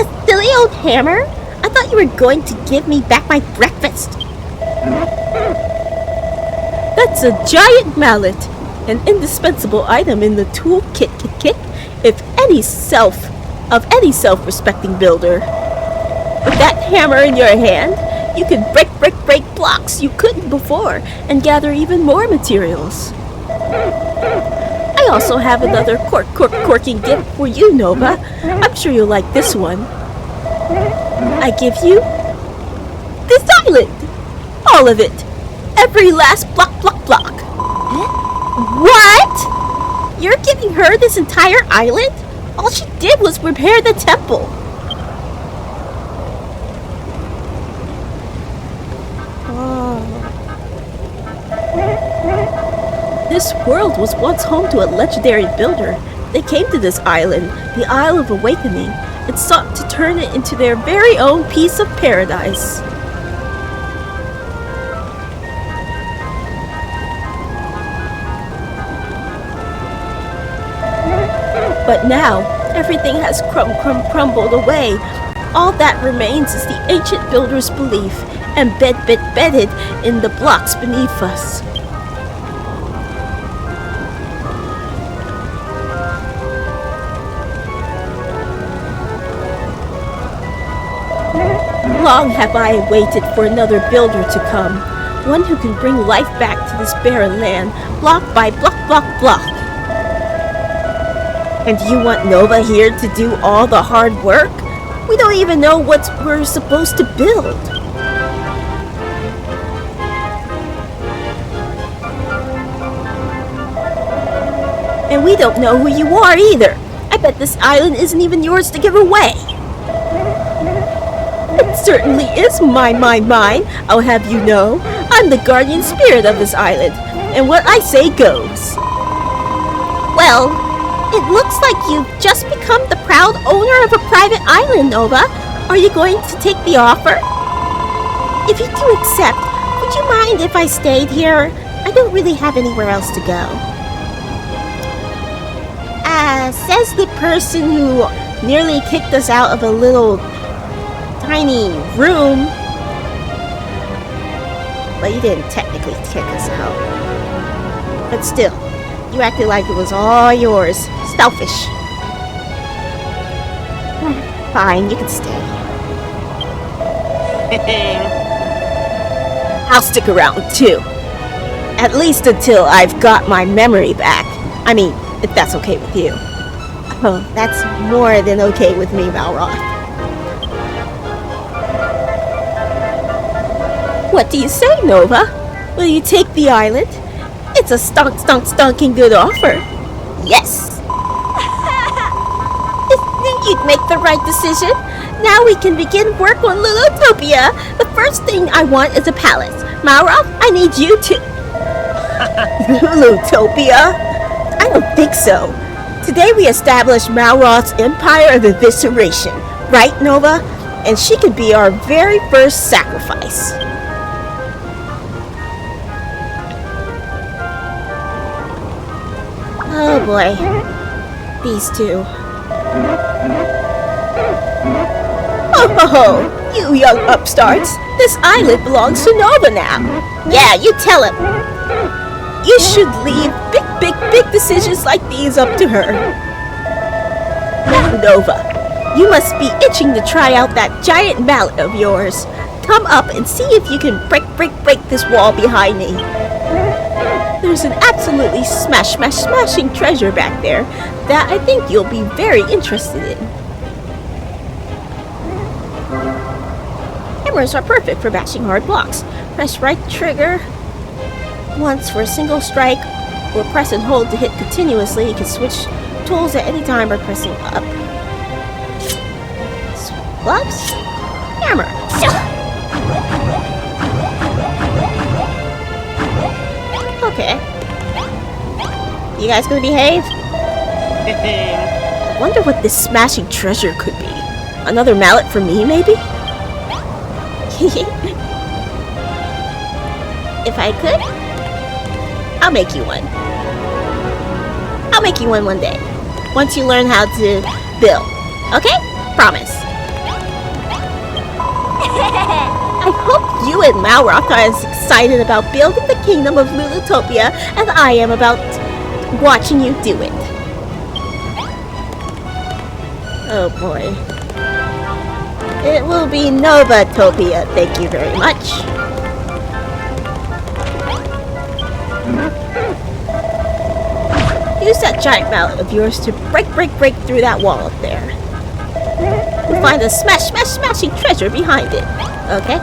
A silly old hammer? I thought you were going to give me back my breakfast. That's a giant mallet, an indispensable item in the toolkit of any self-respecting builder. With that hammer in your hand, you can break blocks you couldn't before and gather even more materials. I also have another corking gift for you, Nova. I'm sure you'll like this one. I give you this island. All of it. Every last block. What? You're giving her this entire island? All she did was repair the temple. This world was once home to a legendary builder. They came to this island, the Isle of Awakening, and sought to turn it into their very own piece of paradise. But now, everything has crumbled away. All that remains is the ancient builder's belief, embedded in the blocks beneath us. Long have I waited for another builder to come, one who can bring life back to this barren land, block by block. And you want Nova here to do all the hard work? We don't even know what we're supposed to build. And we don't know who you are either. I bet this island isn't even yours to give away. It certainly is mine. I'll have you know. I'm the guardian spirit of this island, and what I say goes. Well, it looks like you've just become the proud owner of a private island, Nova. Are you going to take the offer? If you do accept, would you mind if I stayed here? I don't really have anywhere else to go. Says the person who nearly kicked us out of a little tiny room. Well, you didn't technically kick us out. But still, You acted like it was all yours. Selfish. Fine, you can stay. I'll stick around too. At least until I've got my memory back. I mean, if that's okay with you. Oh, that's more than okay with me, Malroth. What do you say, Nova? Will you take the island? It's a stonking good offer. Yes. You'd make the right decision. Now we can begin work on Lulutopia. The first thing I want is a palace. Malroth, I need you to... Lulutopia? I don't think so. Today we established Malroth's Empire of Evisceration. Right, Nova? And she could be our very first sacrifice. Oh boy. These two. Oh, you young upstarts. This island belongs to Nova now. Yeah, you tell him. You should leave big decisions like these up to her. Now, Nova, you must be itching to try out that giant mallet of yours. Come up and see if you can break this wall behind me. There's an absolutely smashing treasure back there that I think you'll be very interested in. Hammers are perfect for bashing hard blocks. Press right trigger once for a single strike, or press and hold to hit continuously. You can switch tools at any time by pressing up. Gloves? Hammer. Okay. You guys gonna behave? I wonder what this smashing treasure could be. Another mallet for me, maybe? If I could, I'll make you one. I'll make you one day. Once you learn how to build. Okay? Promise. I hope you and Malroth are as excited about building the kingdom of Lulutopia as I am about watching you do it. Oh boy. It will be Novatopia, thank you very much. Use that giant mallet of yours to break through that wall up there. You'll find a smashing treasure behind it. Okay?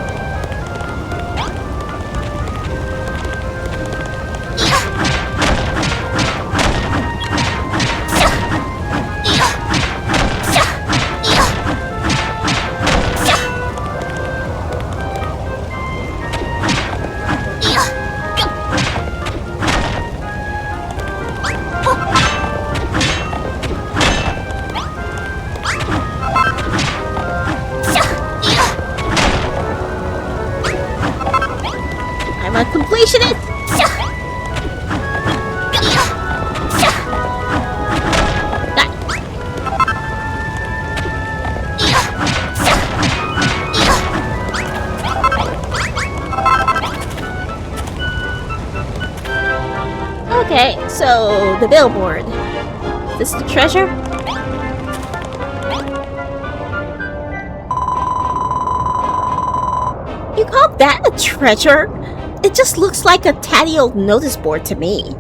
Completionist! Okay, so the billboard. Is this the treasure? You call that a treasure? It just looks like a tatty old notice board to me.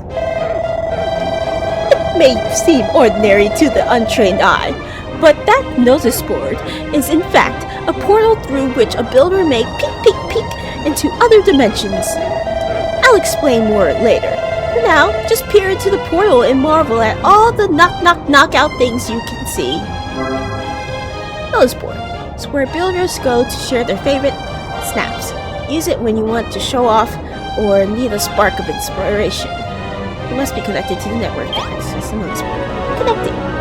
It may seem ordinary to the untrained eye, but that notice board is in fact a portal through which a builder may peek into other dimensions. I'll explain more later. For now, just peer into the portal and marvel at all the knockout things you can see. Notice board is where builders go to share their favorite snaps. Use it when you want to show off or need a spark of inspiration. You must be connected to the network to access the notice board. Connecting.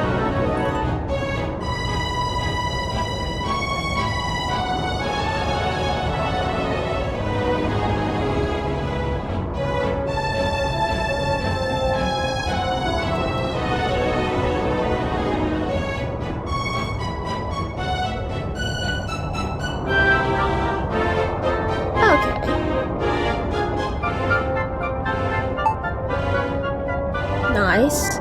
Nice.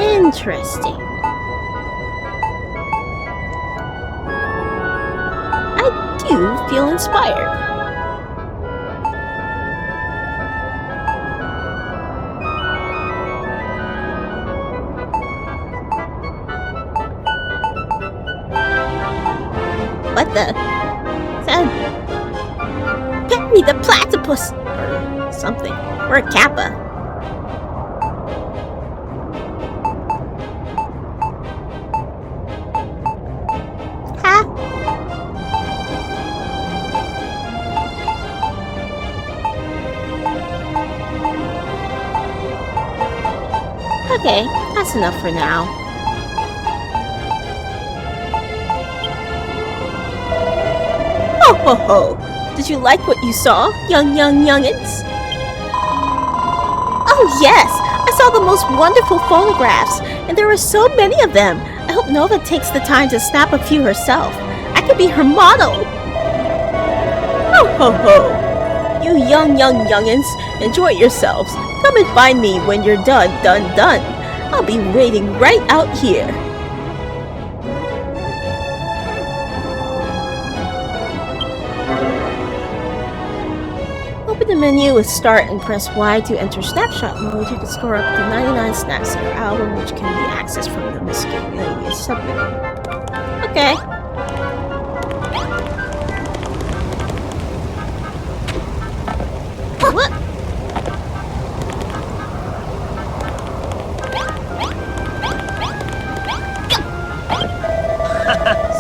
Interesting. I do feel inspired. What the? Get me the platypus! Or something. Or a kappa. Okay, that's enough for now. Ho ho ho! Did you like what you saw, youngins? Oh yes! I saw the most wonderful photographs, and there were so many of them. I hope Nova takes the time to snap a few herself. I could be her model! Ho ho ho! You youngins, enjoy yourselves. Come and find me when you're done. I'll be waiting right out here. Open the menu with Start and press Y to enter snapshot mode. You can store up to 99 snaps in your album, which can be accessed from the miscellaneous submenu. Okay. What?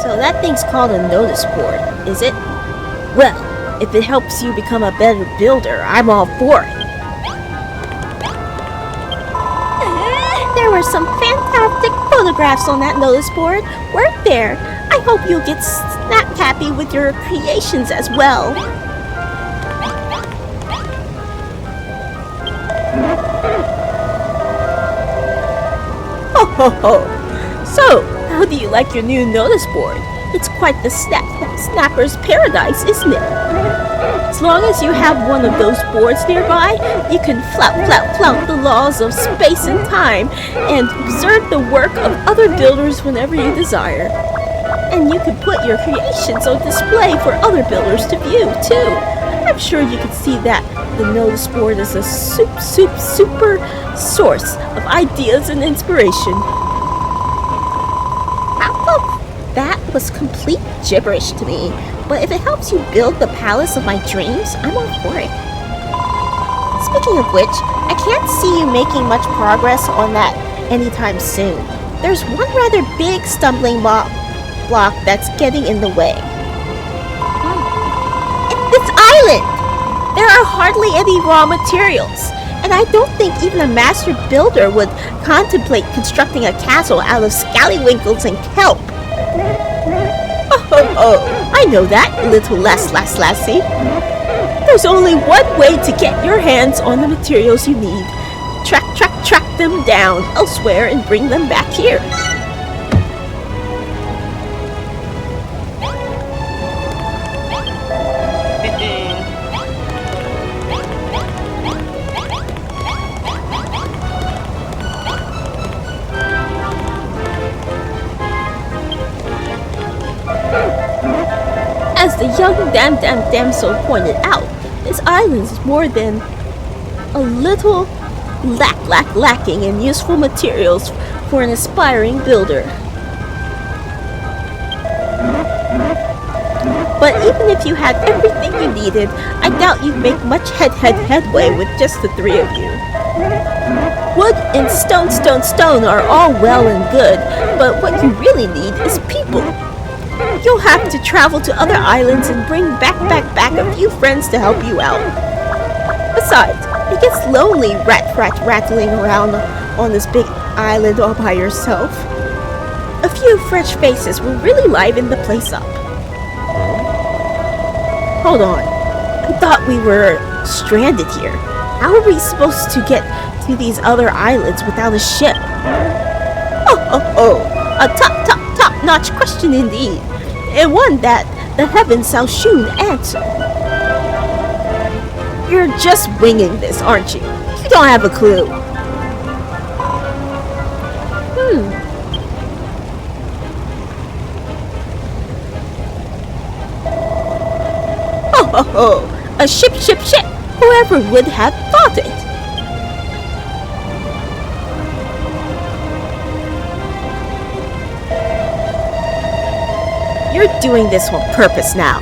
So that thing's called a notice board, is it? Well, if it helps you become a better builder, I'm all for it. There were some fantastic photographs on that notice board, weren't there? I hope you'll get snap happy with your creations as well. Ho ho ho! So, how do you like your new notice board? It's quite the snapper's paradise, isn't it? As long as you have one of those boards nearby, you can flout the laws of space and time and observe the work of other builders whenever you desire. And you can put your creations on display for other builders to view, too. I'm sure you can see that the notice board is a super source of ideas and inspiration. That was complete gibberish to me, but if it helps you build the palace of my dreams, I'm all for it. Speaking of which, I can't see you making much progress on that anytime soon. There's one rather big stumbling block that's getting in the way. It's this island! There are hardly any raw materials, and I don't think even a master builder would contemplate constructing a castle out of scallywinkles and kelp. Oh, I know that, little lassie. There's only one way to get your hands on the materials you need. Track them down elsewhere and bring them back here. As the young damsel pointed out, this island is more than a little lacking in useful materials for an aspiring builder. But even if you had everything you needed, I doubt you'd make much headway with just the three of you. Wood and stone are all well and good, but what you really need is people. You'll have to travel to other islands and bring back a few friends to help you out. Besides, it gets lonely rattling around on this big island all by yourself. A few fresh faces will really liven the place up. Hold on. I thought we were stranded here. How are we supposed to get to these other islands without a ship? Oh. A top-notch question indeed. And one that the heavens shall soon answer. You're just winging this, aren't you? You don't have a clue. A ship. Whoever would have thought it? You're doing this on purpose now.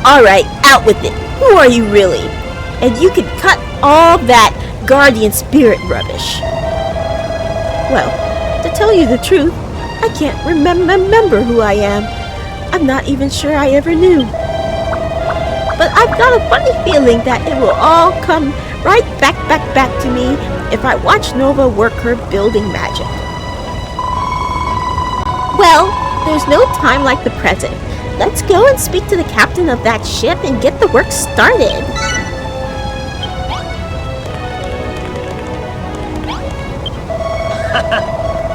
Alright, out with it. Who are you really? And you can cut all that guardian spirit rubbish. Well, to tell you the truth, I can't remember who I am. I'm not even sure I ever knew. But I've got a funny feeling that it will all come right back to me if I watch Nova work her building magic. Well, there's no time like the present. Let's go and speak to the captain of that ship and get the work started.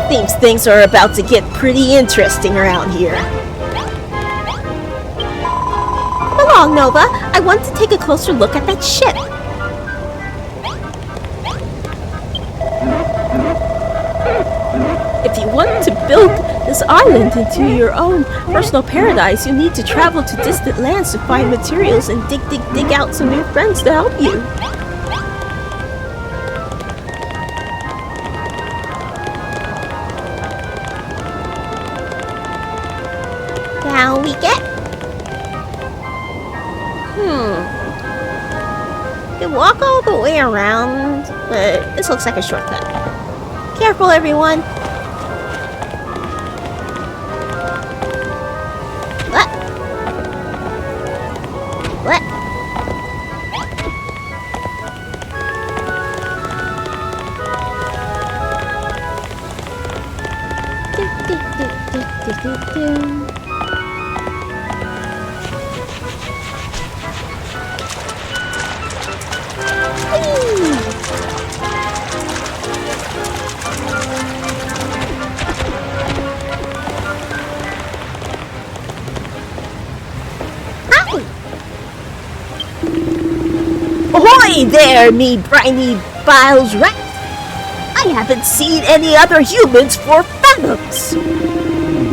Seems things are about to get pretty interesting around here. Come along, Nova. I want to take a closer look at that ship. If you want to build this island into your own personal paradise, you need to travel to distant lands to find materials and dig out some new friends to help you. Down we get. You can walk all the way around, but this looks like a shortcut. Careful, everyone. What? Ahoy there, me briny biles rat! I haven't seen any other humans for fathoms.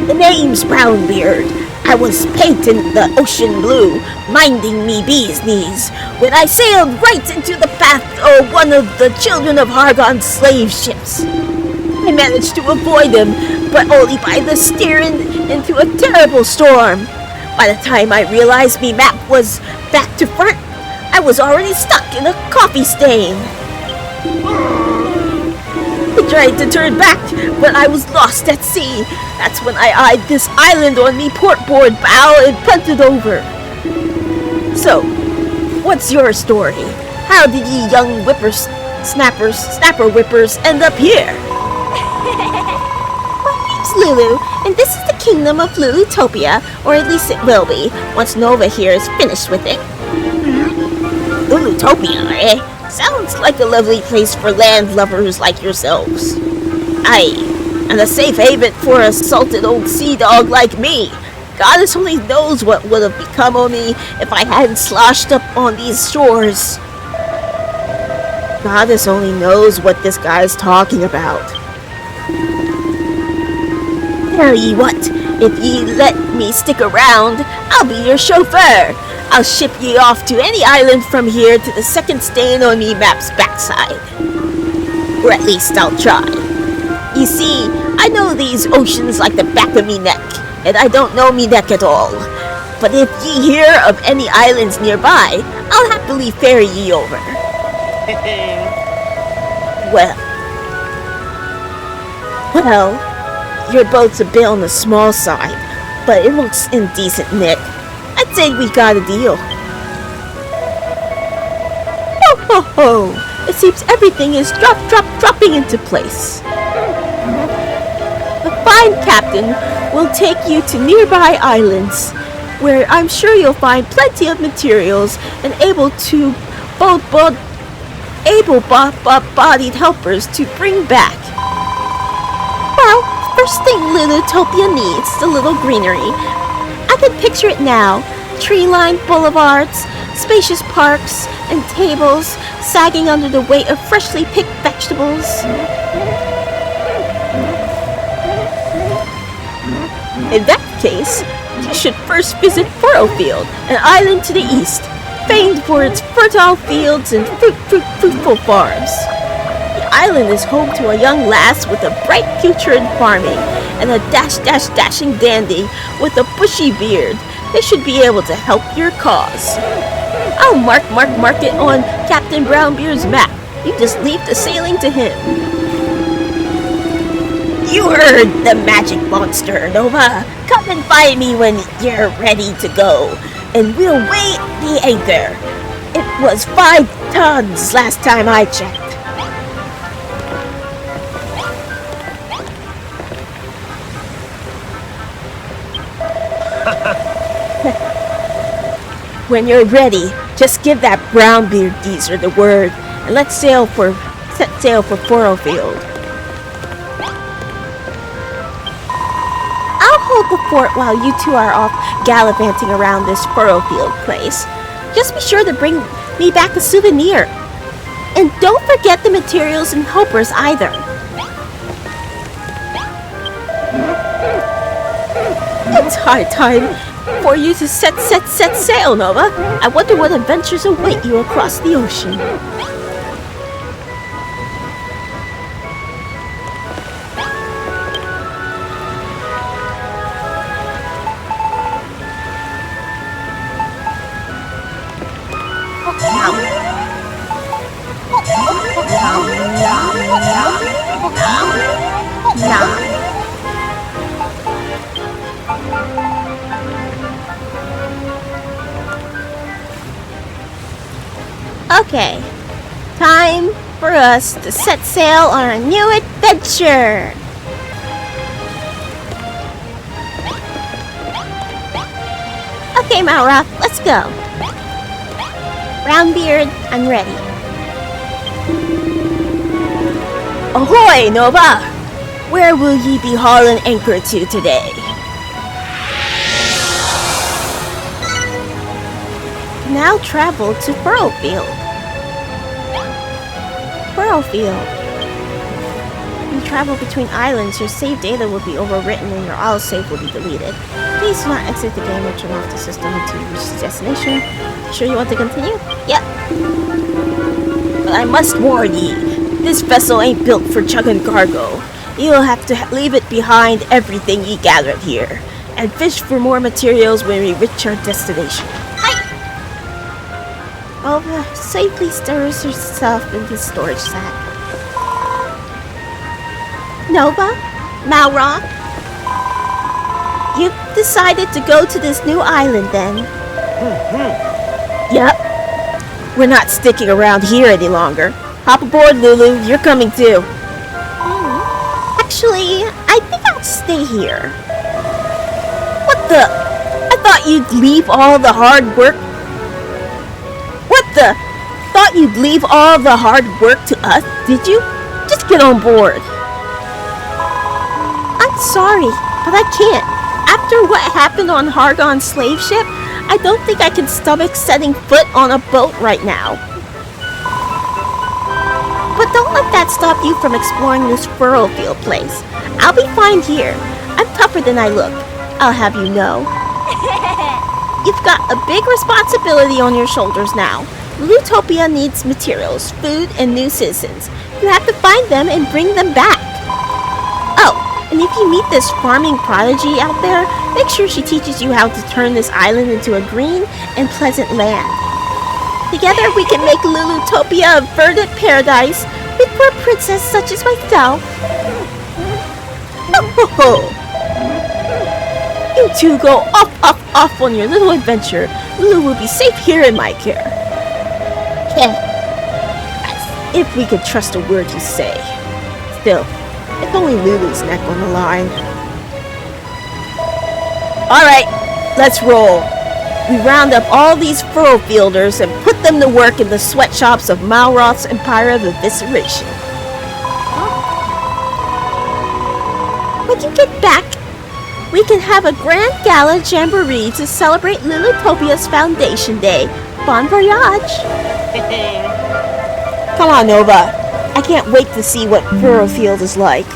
The name's Brownbeard. I was painting the ocean blue, minding me bee's knees, when I sailed right into the path of one of the children of Hargon's slave ships. I managed to avoid him, but only by the steering into a terrible storm. By the time I realized me map was back to front, I was already stuck in a coffee stain. I tried to turn back, but I was lost at sea. That's when I eyed this island on me portboard bow and punted over. So, what's your story? How did ye young snapper whippers end up here? My name's Lulu, and this is the kingdom of Lulutopia, or at least it will be, once Nova here is finished with it. Lulutopia, eh? Sounds like a lovely place for land lovers like yourselves. Aye, and a safe haven for a salted old sea dog like me. Goddess only knows what would have become of me if I hadn't sloshed up on these shores. Goddess only knows what this guy's talking about. Tell ye what, if ye let me stick around, I'll be your chauffeur. I'll ship ye off to any island from here to the second stain on me map's backside. Or at least I'll try. You see, I know these oceans like the back of me neck, and I don't know me neck at all. But if ye hear of any islands nearby, I'll happily ferry ye over. Well, your boat's a bit on the small side. but it looks in decent nick. I'd say we got a deal. Ho ho ho! It seems everything is dropping into place. The fine captain will take you to nearby islands, where I'm sure you'll find plenty of materials and able-bodied helpers to bring back. Well, first thing Lulutopia needs is a little greenery. I can picture it now. Tree-lined boulevards, spacious parks, and tables sagging under the weight of freshly picked vegetables. In that case, you should first visit Furrowfield, an island to the east, famed for its fertile fields and fruitful farms. The island is home to a young lass with a bright future in farming, and a dashing dandy with a bushy beard. They should be able to help your cause. I'll mark it on Captain Brownbeard's map. You just leave the sailing to him. You heard the magic monster, Nova. Come and find me when you're ready to go, and we'll weigh the anchor. It was 5 tons last time I checked. When you're ready, just give that Brownbeard geezer the word, and let's set sail for Furrowfield. I'll hold the fort while you two are off gallivanting around this Furrowfield place. Just be sure to bring me back a souvenir. And don't forget the materials and helpers either. It's high time for you to set sail, Nova. I wonder what adventures await you across the ocean. Okay, time for us to set sail on a new adventure! Okay, Malroth, let's go. Brownbeard, I'm ready. Ahoy, Nova! Where will ye be hauling anchor to today? Now travel to Furrowfield. You travel between islands, your save data will be overwritten and your autosave will be deleted. Please do not exit the game or turn off the system until you reach the destination. Sure you want to continue? Yep. But I must warn ye, this vessel ain't built for chugging cargo. You'll have to leave it behind everything ye gathered here, and fish for more materials when we reach our destination. Ova safely stirs herself in the storage sack. Nova? Malroth? You've decided to go to this new island then? Yep. We're not sticking around here any longer. Hop aboard, Lulu. You're coming too. Actually, I think I'll stay here. What the? I thought you'd leave all the hard work. Thought you'd leave all the hard work to us, did you? Just get on board. I'm sorry, but I can't. After what happened on Hargon's slave ship, I don't think I can stomach setting foot on a boat right now. But don't let that stop you from exploring this Furrowfield place. I'll be fine here. I'm tougher than I look, I'll have you know. You've got a big responsibility on your shoulders now. Lulutopia needs materials, food, and new citizens. You have to find them and bring them back. Oh, and if you meet this farming prodigy out there, make sure she teaches you how to turn this island into a green and pleasant land. Together we can make Lulutopia a verdant paradise fit for a princess such as myself. Ho ho ho! You two go off on your little adventure, Lulu will be safe here in my care. As if we could trust a word you say. Still, it's only Lulu's neck on the line. Alright, let's roll. We round up all these furrow fielders and put them to work in the sweatshops of Malroth's Empire of Evisceration. When you get back, we can have a grand gala jamboree to celebrate Lulutopia's Foundation Day. Bon voyage! Come on, Nova. I can't wait to see what Furrowfield is like.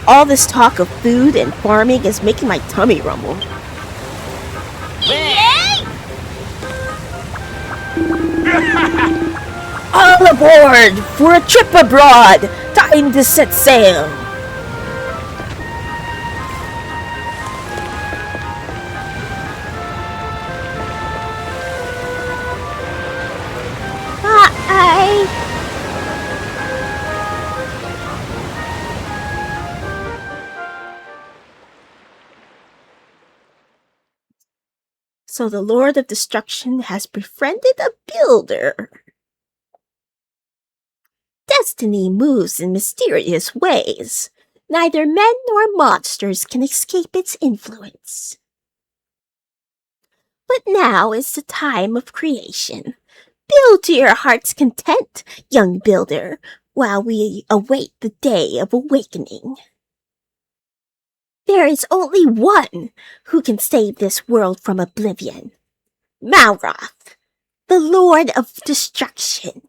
All this talk of food and farming is making my tummy rumble. Yay! All aboard for a trip abroad! Time to set sail! So the Lord of Destruction has befriended a builder. Destiny moves in mysterious ways. Neither men nor monsters can escape its influence. But now is the time of creation. Build to your heart's content, young builder, while we await the day of awakening. There is only one who can save this world from oblivion. Malroth, the Lord of Destruction.